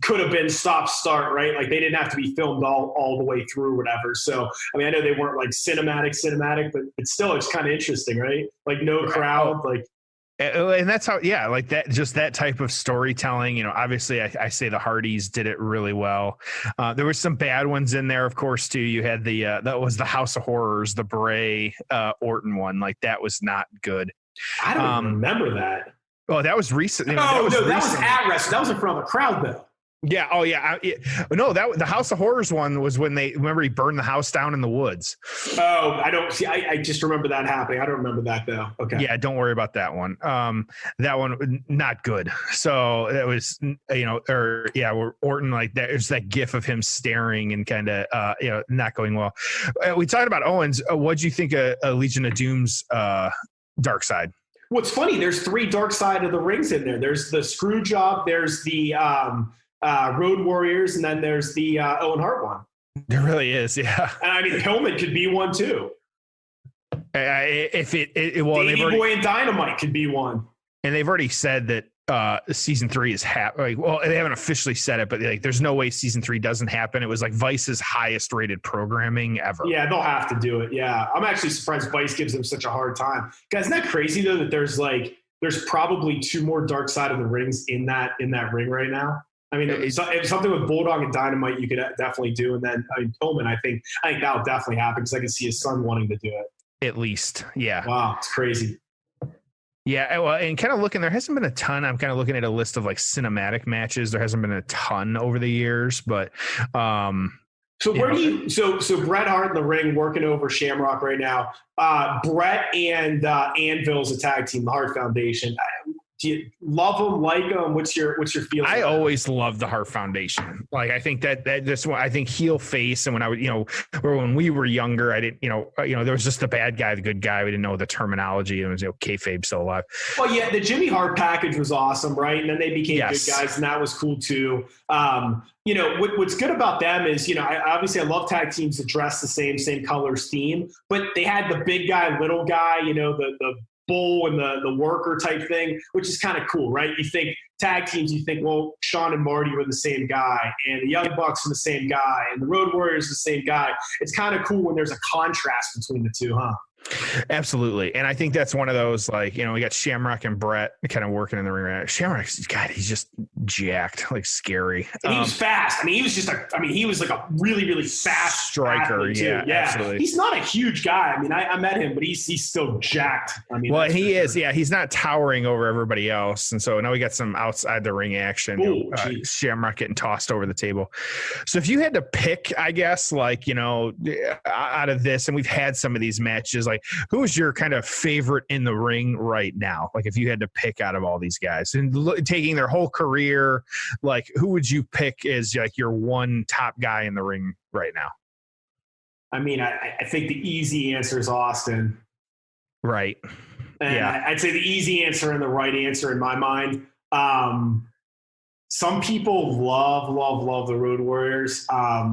could have been stop-start, right? Like they didn't have to be filmed all the way through or whatever. So, I mean, I know they weren't like cinematic, but still it's kind of interesting, right? Like no crowd, like. And that's how, like that, just that type of storytelling, obviously I say the Hardys did it really well. There were some bad ones in there, of course, too. You had that was the House of Horrors, the Bray Orton one. Like that was not good. I don't even remember that. Oh, that was recent. That was at wrestling. That was in front of a crowd though. Yeah. Oh, yeah. No, the House of Horrors one was when remember he burned the house down in the woods. Oh, I don't see. I just remember that happening. I don't remember that though. Okay. Yeah. Don't worry about that one. That one, not good. So that was, where Orton, like that, it's that gif of him staring and kind of, not going well. We talked about Owens. What'd you think of Legion of Doom's Dark Side? What's funny, there's 3 Dark Side of the rings in there. There's the Screw Job, there's the Road Warriors, and then there's the Owen Hart one. There really is, yeah. And I mean, Pillman could be one too. Davey Boy and Dynamite could be one. And they've already said that season 3 is they haven't officially said it, but like there's no way season 3 doesn't happen. It was like Vice's highest rated programming ever. Yeah, they'll have to do it. Yeah, I'm actually surprised Vice gives them such a hard time. Guys, isn't that crazy though that there's probably 2 more Dark Side of the rings in that ring right now? I mean, it's something with Bulldog and Dynamite you could definitely do, and then Pillman, I think that'll definitely happen because I can see his son wanting to do it. At least, yeah. Wow, it's crazy. Yeah, well, and kind of looking, there hasn't been a ton. I'm kind of looking at a list of like cinematic matches. There hasn't been a ton over the years, but so Bret Hart in the ring working over Shamrock right now. Bret and Anvil's a tag team, the Hart Foundation. Do you love them, like them? What's your feeling? I always loved the Hart Foundation. Like I think that this one, I think heel face, and when I would, when we were younger, I didn't, there was just the bad guy, the good guy. We didn't know the terminology. It was kayfabe still alive. Well, yeah, the Jimmy Hart package was awesome, right? And then they became good guys, and that was cool too. What's good about them is, obviously I love tag teams that dress the same colors theme, but they had the big guy, little guy, the bull and the worker type thing, which is kind of cool, right? You think tag teams, you think, well, Sean and Marty were the same guy, and the Young Bucks are the same guy, and the Road Warriors are the same guy. It's kind of cool when there's a contrast between the two, huh? Absolutely. And I think that's one of those, like, we got Shamrock and Bret kind of working in the ring. Shamrock's, God, he's just jacked, like scary. And he was fast. He was like a really, really fast striker. Yeah, absolutely. He's not a huge guy. I met him, but he's still jacked. He is. Sure. Yeah, he's not towering over everybody else. And so now we got some outside the ring action. Ooh, Shamrock getting tossed over the table. So if you had to pick, I guess, like, out of this, and we've had some of these matches, like, who is your kind of favorite in the ring right now? Like, if you had to pick out of all these guys and taking their whole career, like, who would you pick as like your one top guy in the ring right now? I think the easy answer is Austin. Right. And yeah. I'd say the easy answer and the right answer in my mind. some people love the Road Warriors. I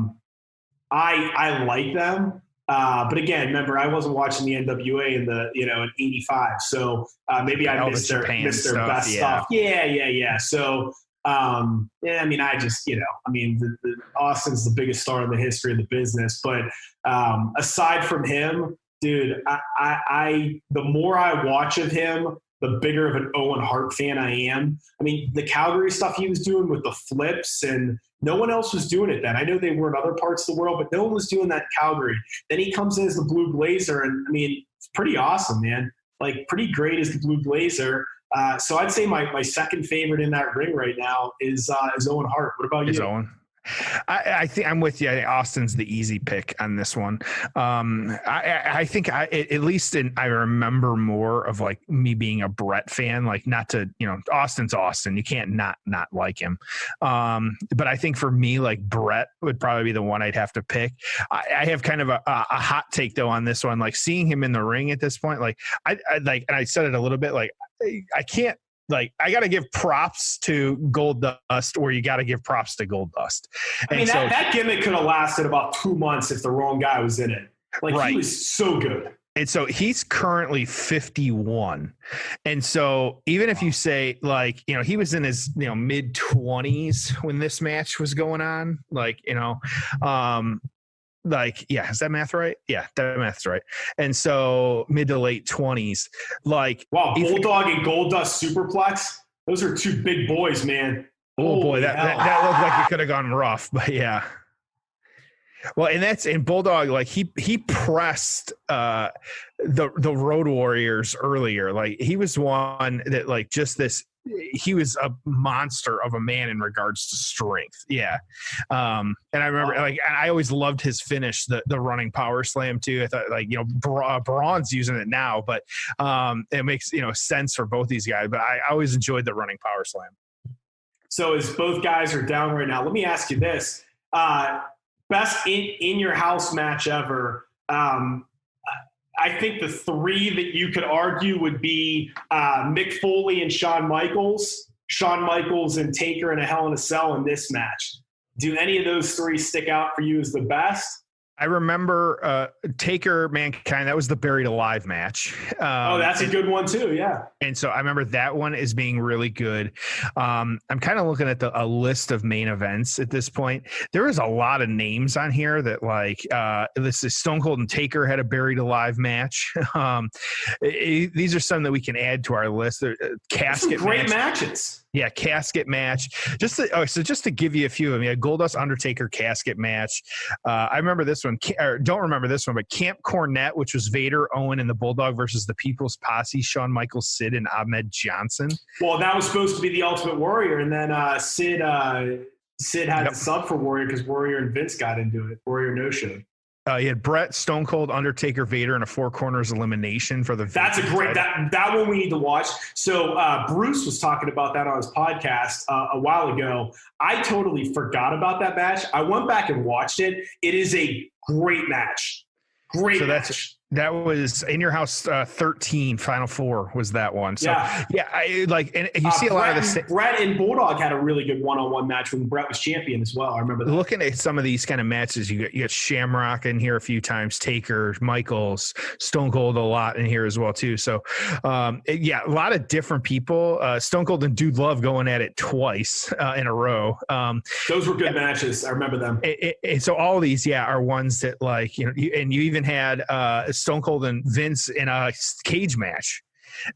like them. But again, remember, I wasn't watching the NWA in '85. So maybe I missed their best stuff. Yeah. So, I mean, Austin's the biggest star in the history of the business. But aside from him, dude, I the more I watch of him, the bigger of an Owen Hart fan I am. I mean, the Calgary stuff he was doing with the flips, and no one else was doing it then. I know they were in other parts of the world, but no one was doing that in Calgary. Then he comes in as the Blue Blazer, and I mean, it's pretty awesome, man. Like, pretty great as the Blue Blazer. So I'd say my second favorite in that ring right now is Owen Hart. What about you? Owen. I think I'm with you. I think Austin's the easy pick on this one. I think at least I remember more of like me being a Brett fan, like not to, Austin's Austin. You can't not like him. But I think for me, like Brett would probably be the one I'd have to pick. I have kind of a hot take though on this one, like seeing him in the ring at this point, like I like, and I said it a little bit, like I can't, like, I got to give props to Goldust, or you got to give props to Goldust. I mean, that gimmick could have lasted about 2 months if the wrong guy was in it. Like, right. He was so good. And so he's currently 51. And so even if you say, like, he was in his, mid 20s when this match was going on, like, like, yeah, is that math right? Yeah, that math's right. And so mid to late 20s, like, wow, Bulldog and Goldust superplex. Those are two big boys, man. Oh boy, that looked like it could have gone rough, but yeah. Well, and Bulldog, like he pressed the Road Warriors earlier. Like he was one that like just this. He was a monster of a man in regards to strength. Yeah. And I remember and I always loved his finish, the running power slam too. I thought like, Braun's using it now, but it makes, sense for both these guys, but I always enjoyed the running power slam. So as both guys are down right now, let me ask you this, best in your house match ever. I think the three that you could argue would be Mick Foley and Shawn Michaels and Taker in a Hell in a Cell in this match. Do any of those three stick out for you as the best? I remember Taker Mankind. That was the Buried Alive match. That's a good one too. Yeah. And so I remember that one as being really good. I'm kind of looking at a list of main events at this point. There was a lot of names on here that like this is Stone Cold and Taker had a Buried Alive match. These are some that we can add to our list. Casket great matches. Yeah, casket match. Just to give you a few of them, Goldust Undertaker casket match. I remember this one, or don't remember this one, but Camp Cornette, which was Vader, Owen, and the Bulldog versus the People's Posse, Shawn Michaels, Sid, and Ahmed Johnson. Well, that was supposed to be the Ultimate Warrior, and then Sid had the sub for Warrior because Warrior and Vince got into it. Warrior no-showed. You had Brett, Stone Cold, Undertaker, Vader, and a Four Corners elimination for the. That's a great that one we need to watch. So Bruce was talking about that on his podcast a while ago. I totally forgot about that match. I went back and watched it. It is a great match. That was In Your House 13, Final Four was that one. So, I like, and you see a lot of this. Brett and Bulldog had a really good one-on-one match when Brett was champion as well. I remember that. Looking at some of these kind of matches, you got Shamrock in here a few times, Taker, Michaels, Stone Cold a lot in here as well too. So, a lot of different people. Stone Cold and Dude Love going at it twice in a row. Those were good matches. I remember them. So all of these, are ones that like, and you even had Stone Cold and Vince in a cage match.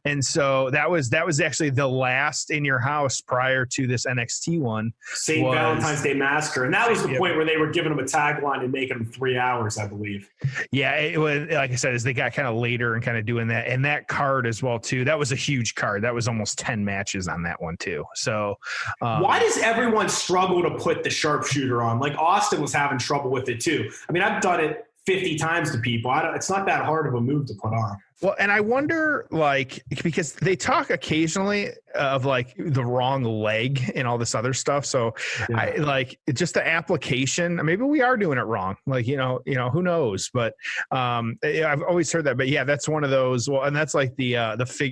And so that was actually the last In Your House prior to this NXT one. St. Valentine's Day Massacre. And that was the point where they were giving them a tagline and making them 3 hours, I believe. Yeah, it was, like I said, as they got kind of later and kind of doing that. And that card as well, too. That was a huge card. That was almost 10 matches on that one, too. So why does everyone struggle to put the sharpshooter on? Like Austin was having trouble with it, too. I mean, I've done it 50 times to people. It's not that hard of a move to put on. Well, and I wonder, like, because they talk occasionally of like the wrong leg and all this other stuff. So Yeah. I like just the application. Maybe we are doing it wrong. Like, who knows? But I've always heard that. But yeah, that's one of those. Well, and that's like the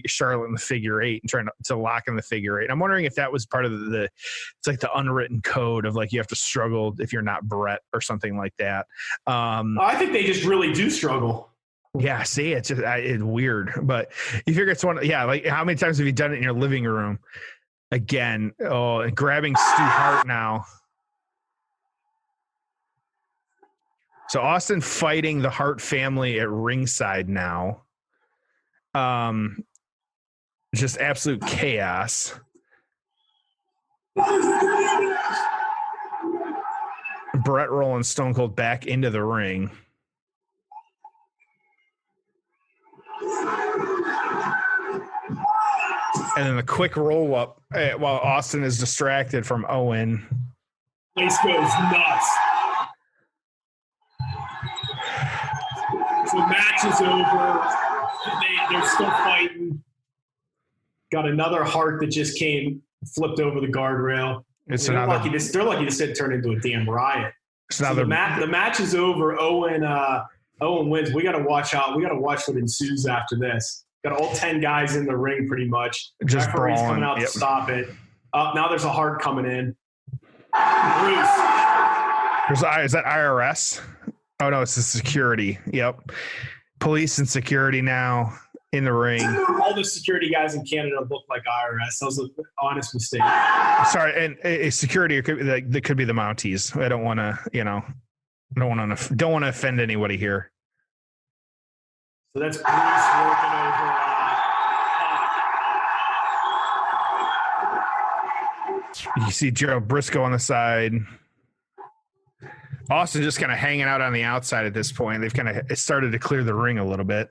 Charlotte in the figure eight and trying to lock in the figure eight. I'm wondering if that was part of it's like the unwritten code of like you have to struggle if you're not Brett or something like that. I think they just really do struggle. Yeah, see, it's just it's weird, but you figure it's one. Yeah, like how many times have you done it in your living room? Again, and grabbing Stu Hart now. So Austin fighting the Hart family at ringside now. Just absolute chaos. Brett rolling Stone Cold back into the ring. And then the quick roll up while Austin is distracted from Owen. Place goes nuts. So match is over. They're still fighting. Got another Hart that just flipped over the guardrail. They're lucky this didn't turn into a damn riot. So the match is over. Owen wins. We got to watch out. We got to watch what ensues after this. Got all 10 guys in the ring pretty much. Just referee's brawling. coming out to stop it. Now there's a Hart coming in. Bruce. Is that IRS? Oh, no, it's the security. Yep. Police and security now in the ring. All the security guys in Canada look like IRS. That was an honest mistake. Sorry, and security that could be the Mounties. I don't want to, don't want to offend anybody here. So that's Bruce working over. You see Joe Briscoe on the side. Austin just kind of hanging out on the outside at this point. They've kind of started to clear the ring a little bit.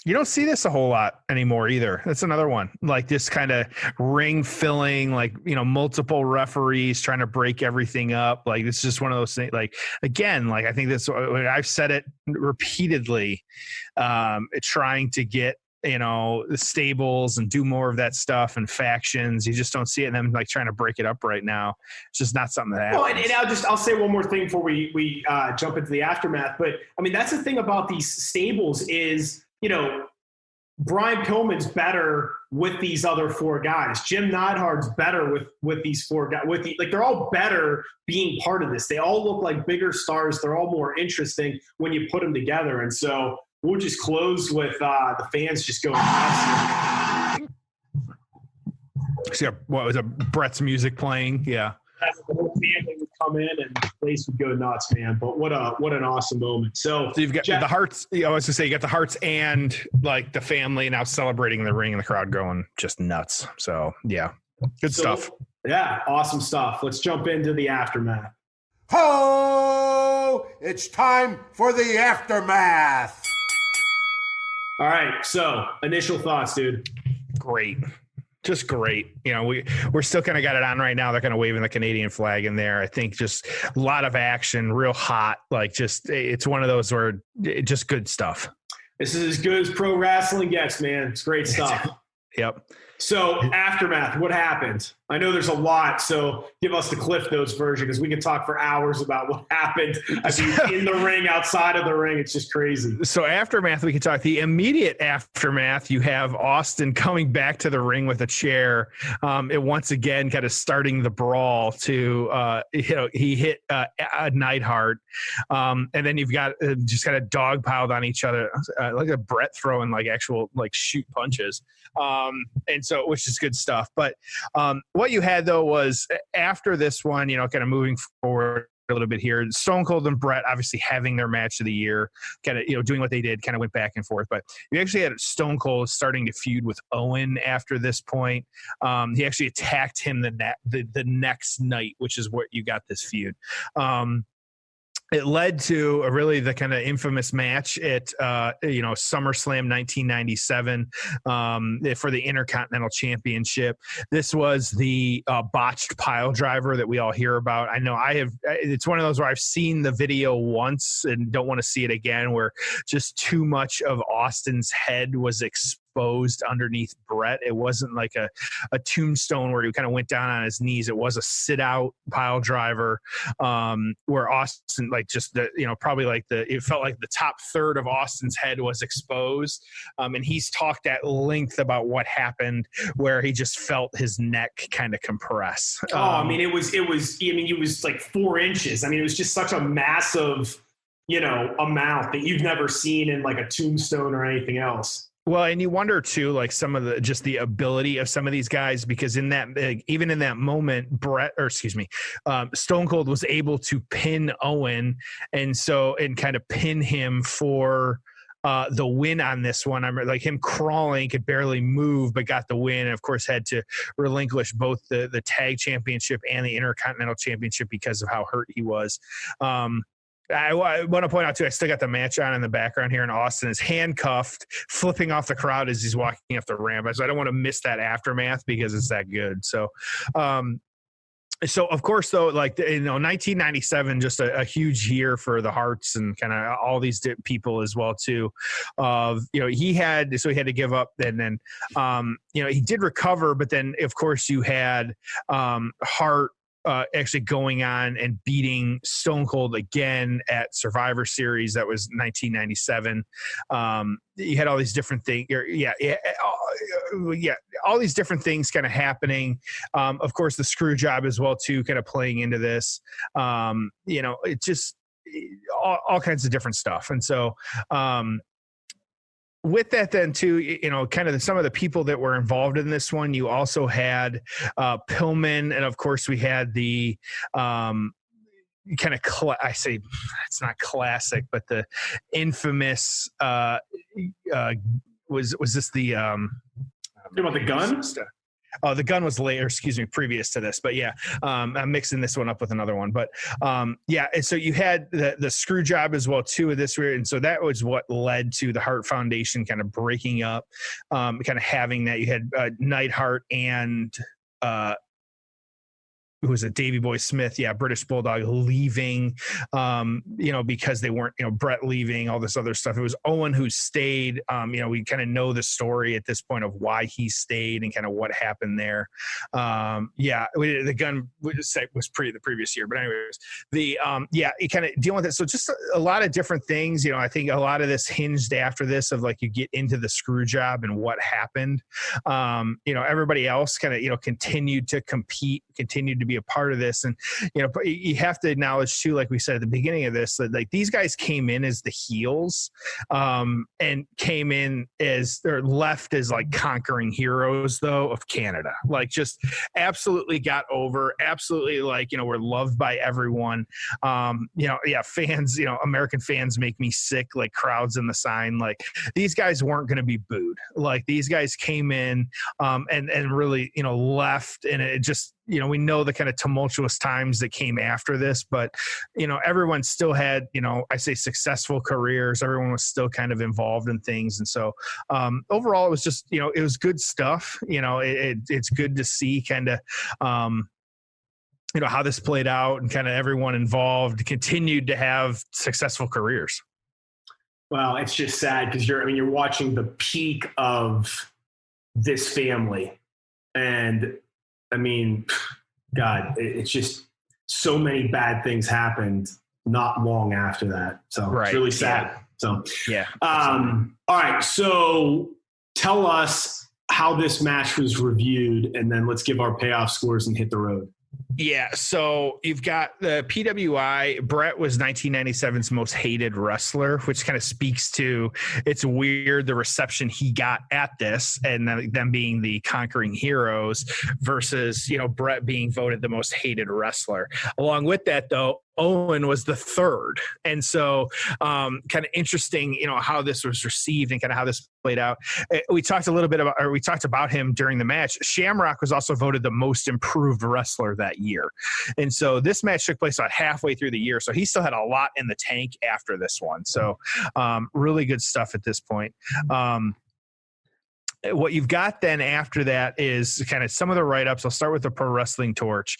You don't see this a whole lot anymore either. That's another one. Like this kind of ring filling, like, multiple referees trying to break everything up. Like it's just one of those things. Like, again, like I think I've said it repeatedly, trying to get, the stables and do more of that stuff and factions. You just don't see it. And them like trying to break it up right now. It's just not something that happens. Well, and I'll say one more thing before we jump into the aftermath. But I mean, that's the thing about these stables is, Brian Pillman's better with these other four guys. Jim Neidhart's better with these four guys. They're all better being part of this. They all look like bigger stars. They're all more interesting when you put them together. And so we'll just close with the fans just going nuts. See, what was Brett's music playing? Yeah. The whole family would come in and the place would go nuts, man. But what an awesome moment. So you've got the Hearts. I was to say you got the Hearts and like the family now celebrating the ring and the crowd going just nuts. So yeah, good stuff. Yeah, awesome stuff. Let's jump into the aftermath. Ho! It's time for the aftermath. All right. So initial thoughts, dude. Great. Just great. We're still kind of got it on right now. They're kind of waving the Canadian flag in there. I think just a lot of action, real hot. Like it's one of those where just good stuff. This is as good as pro wrestling gets, man. It's great stuff. Yep. So aftermath, what happened? I know there's a lot, so give us the Cliff Notes version because we can talk for hours about what happened in the ring, outside of the ring. It's just crazy. So aftermath, we can talk. The immediate aftermath, you have Austin coming back to the ring with a chair. It once again kind of starting the brawl to, he hit Neidhart. And then you've got just kind of dogpiled on each other, like a Brett throwing like actual like shoot punches. And so, which is good stuff. But what you had though was after this one, kind of moving forward a little bit here, Stone Cold and Brett obviously having their match of the year, kind of, doing what they did, kind of went back and forth. But you actually had Stone Cold starting to feud with Owen after this point. He actually attacked him the next night, which is what you got this feud. it led to really the kind of infamous match at, SummerSlam 1997 for the Intercontinental Championship. This was the botched pile driver that we all hear about. I know it's one of those where I've seen the video once and don't want to see it again, where just too much of Austin's head was exposed underneath Bret. It wasn't like a tombstone where he kind of went down on his knees. It was a sit out pile driver where Austin, like, just it felt like the top third of Austin's head was exposed. And he's talked at length about what happened, where he just felt his neck kind of compress. It was like 4 inches. I mean, it was just such a massive, amount that you've never seen in like a tombstone or anything else. Well, and you wonder too, like some of the ability of some of these guys, because even in that moment, Stone Cold was able to pin Owen and kind of pin him for the win on this one. I remember like him crawling, could barely move, but got the win. And of course, had to relinquish both the tag championship and the Intercontinental Championship because of how hurt he was. I want to point out too, I still got the match on in the background here, and Austin is handcuffed, flipping off the crowd as he's walking up the ramp. So I don't want to miss that aftermath because it's that good. So, of course, though, 1997, just a huge year for the Harts and kind of all these people as well too. He had to give up, and then he did recover, but then of course you had Hart actually going on and beating Stone Cold again at Survivor Series. That was 1997. You had all these different things. All these different things kind of happening. Of course, the screw job as well too, kind of playing into this. It just all kinds of different stuff. And so, with that then too, kind of some of the people that were involved in this one, you also had Pillman, and of course we had the kind of I say it's not classic, but the infamous was this the about the gun? Oh, the gun was later, previous to this. But yeah, I'm mixing this one up with another one. But and so you had the screw job as well too of this. And so that was what led to the Hart Foundation kind of breaking up, kind of having that. You had Neidhart and who was it, Davey Boy Smith, British Bulldog, leaving, because they weren't, Bret leaving, all this other stuff. It was Owen who stayed. We kind of know the story at this point of why he stayed and kind of what happened there. The gun was the previous year, but anyways, you kind of dealing with it. So just a lot of different things. I think a lot of this hinged after this of like you get into the screw job and what happened. Everybody else kind of continued to compete, continued to be a part of this. And you have to acknowledge too, like we said at the beginning of this, that like these guys came in as the heels and came in as they're left as like conquering heroes though of Canada, like just absolutely got over, absolutely like were loved by everyone. Fans, American fans make me sick, like crowds in the sign. Like these guys weren't going to be booed. Like these guys came in and really left, and it just we know the kind of tumultuous times that came after this, but, everyone still had, I say successful careers. Everyone was still kind of involved in things. And so overall, it was just, it was good stuff. It's good to see kind of, how this played out, and kind of everyone involved continued to have successful careers. Well, it's just sad because you're watching the peak of this family, and God, it's just so many bad things happened not long after that. So It's really sad. Yeah. So, yeah. All right. So tell us how this match was reviewed, and then let's give our payoff scores and hit the road. Yeah, so you've got the PWI. Bret was 1997's most hated wrestler, which kind of speaks to it's weird the reception he got at this, and them being the conquering heroes versus Bret being voted the most hated wrestler. Along with that, though, Owen was the third. And so kind of interesting, how this was received and kind of how this played out. We talked about him during the match. Shamrock was also voted the most improved wrestler that year. year. And so this match took place about halfway through the year. So he still had a lot in the tank after this one. So really good stuff at this point. What you've got then after that is kind of some of the write-ups. I'll start with the Pro Wrestling Torch.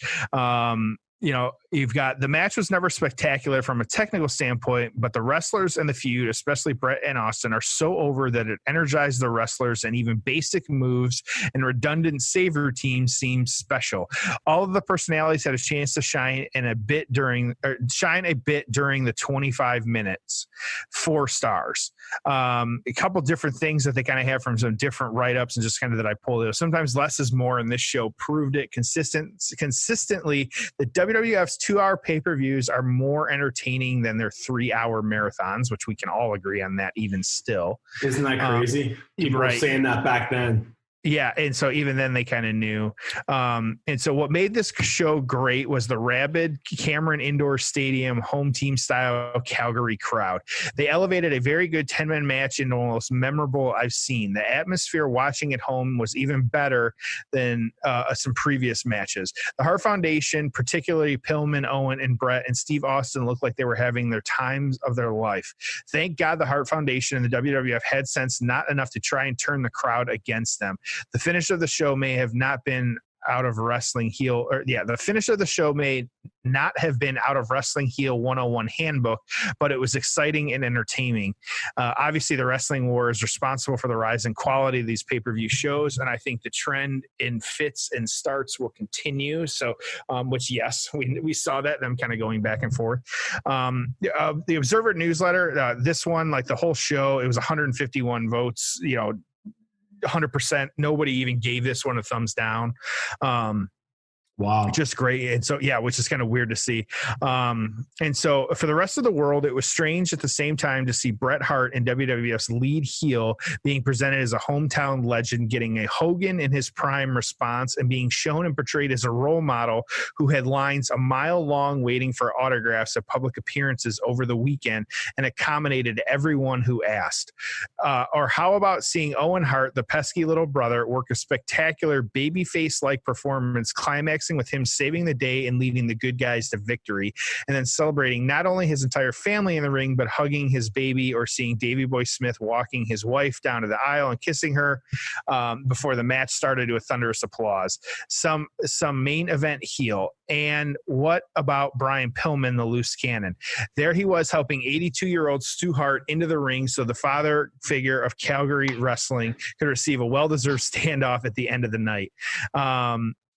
You've got the match was never spectacular from a technical standpoint, but the wrestlers and the feud, especially Brett and Austin, are so over that it energized the wrestlers, and even basic moves and redundant save routines seemed special. All of the personalities had a chance to shine a bit during the 25 minutes. 4 stars. A couple different things that they kind of have from some different write-ups and just kind of that I pulled it. Sometimes less is more, and this show proved it consistently. The WWF's 2-hour pay-per-views are more entertaining than their 3-hour marathons, which we can all agree on that even still. Isn't that crazy? People were saying that back then. Yeah, and so even then they kind of knew. And so what made this show great was the rabid Cameron Indoor Stadium home team style Calgary crowd. They elevated a very good 10-man match into one of the most memorable I've seen. The atmosphere watching at home was even better than some previous matches. The Hart Foundation, particularly Pillman, Owen, and Brett, and Steve Austin looked like they were having their times of their life. Thank God the Hart Foundation and the WWF had sense not enough to try and turn the crowd against them. The finish of the show may have not been out of Wrestling Heel, the finish of the show may not have been out of Wrestling Heel 101 handbook, but it was exciting and entertaining. Obviously, the Wrestling War is responsible for the rise in quality of these pay-per-view shows, and I think the trend in fits and starts will continue. So, which, yes, we saw that, them kind of going back and forth. The Observer newsletter, this one, like the whole show, it was 151 votes, 100%. Nobody even gave this one a thumbs down. Wow. Just great. And so, yeah, which is kind of weird to see. And so for the rest of the world, it was strange at the same time to see Bret Hart and WWF's lead heel being presented as a hometown legend, getting a Hogan in his prime response, and being shown and portrayed as a role model who had lines a mile long waiting for autographs at public appearances over the weekend and accommodated everyone who asked. Or how about seeing Owen Hart, the pesky little brother, work a spectacular babyface-like performance, climaxing with him saving the day and leading the good guys to victory, and then celebrating not only his entire family in the ring, but hugging his baby, or seeing Davey Boy Smith walking his wife down to the aisle and kissing her before the match started to a thunderous applause. Some main event heel. And what about Brian Pillman, the loose cannon? There he was helping 82-year-old Stu Hart into the ring so the father figure of Calgary wrestling could receive a well-deserved standoff at the end of the night.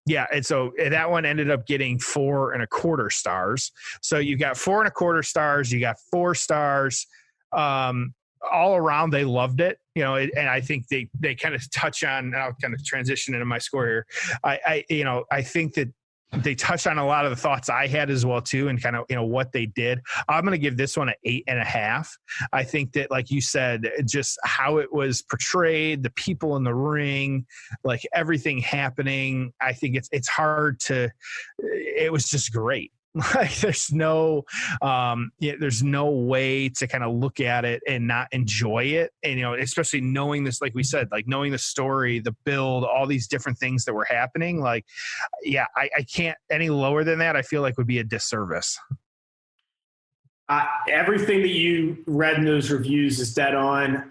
Yeah, and so that one ended up getting 4.25 stars. So you got 4.25 stars, you got 4 stars. All around, they loved it, and I think they kind of touch on. I'll kind of transition into my score here. I think that they touched on a lot of the thoughts I had as well too, and kind of what they did. I'm going to give this one an 8.5. I think that, like you said, just how it was portrayed, the people in the ring, like everything happening. I think it's hard to. It was just great. Like there's no way to kind of look at it and not enjoy it. And, especially knowing this, like we said, like knowing the story, the build, all these different things that were happening. Like, yeah, I can't any lower than that. I feel like would be a disservice. Everything that you read in those reviews is dead on.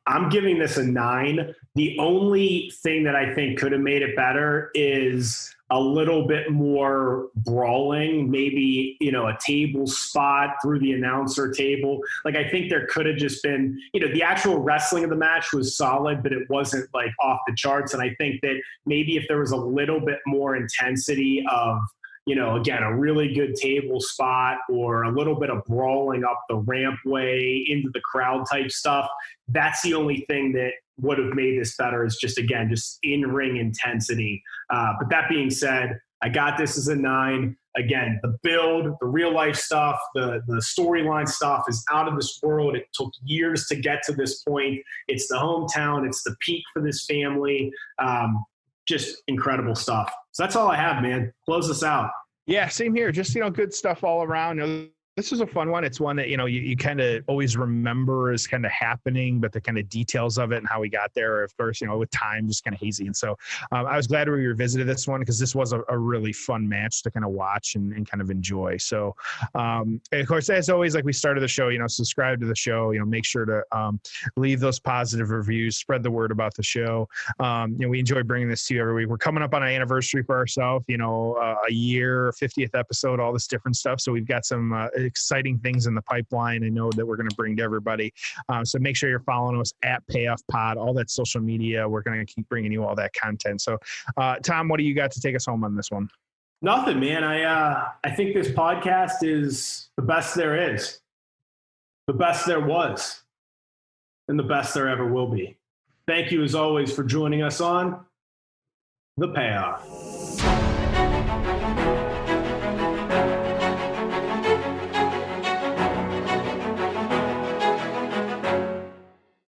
I'm giving this a 9. The only thing that I think could have made it better is a little bit more brawling, maybe, a table spot through the announcer table. Like, I think there could have just been, the actual wrestling of the match was solid, but it wasn't like off the charts. And I think that maybe if there was a little bit more intensity of, again, a really good table spot or a little bit of brawling up the rampway into the crowd type stuff, that's the only thing that would have made this better, is just in-ring intensity. But that being said, I got this as a 9. Again, the build, the real life stuff, the storyline stuff is out of this world. It took years to get to this point. It's the hometown. It's the peak for this family. Just incredible stuff. So that's all I have, man. Close us out. Yeah, same here. Just, good stuff all around. This is a fun one. It's one that, you kind of always remember as kind of happening, but the kind of details of it and how we got there, of course, with time, just kind of hazy. And so I was glad we revisited this one because this was a really fun match to kind of watch and kind of enjoy. So, and of course, as always, like we started the show, subscribe to the show, make sure to leave those positive reviews, spread the word about the show. We enjoy bringing this to you every week. We're coming up on an anniversary for ourselves, a year, 50th episode, all this different stuff. So we've got some exciting things in the pipeline I know that we're going to bring to everybody. So make sure you're following us at Payoff Pod, all that social media. We're going to keep bringing you all that content. So Tom, what do you got to take us home on this one? Nothing, man. I think this podcast is the best there is, the best there was, and the best there ever will be. Thank you as always for joining us on The Payoff.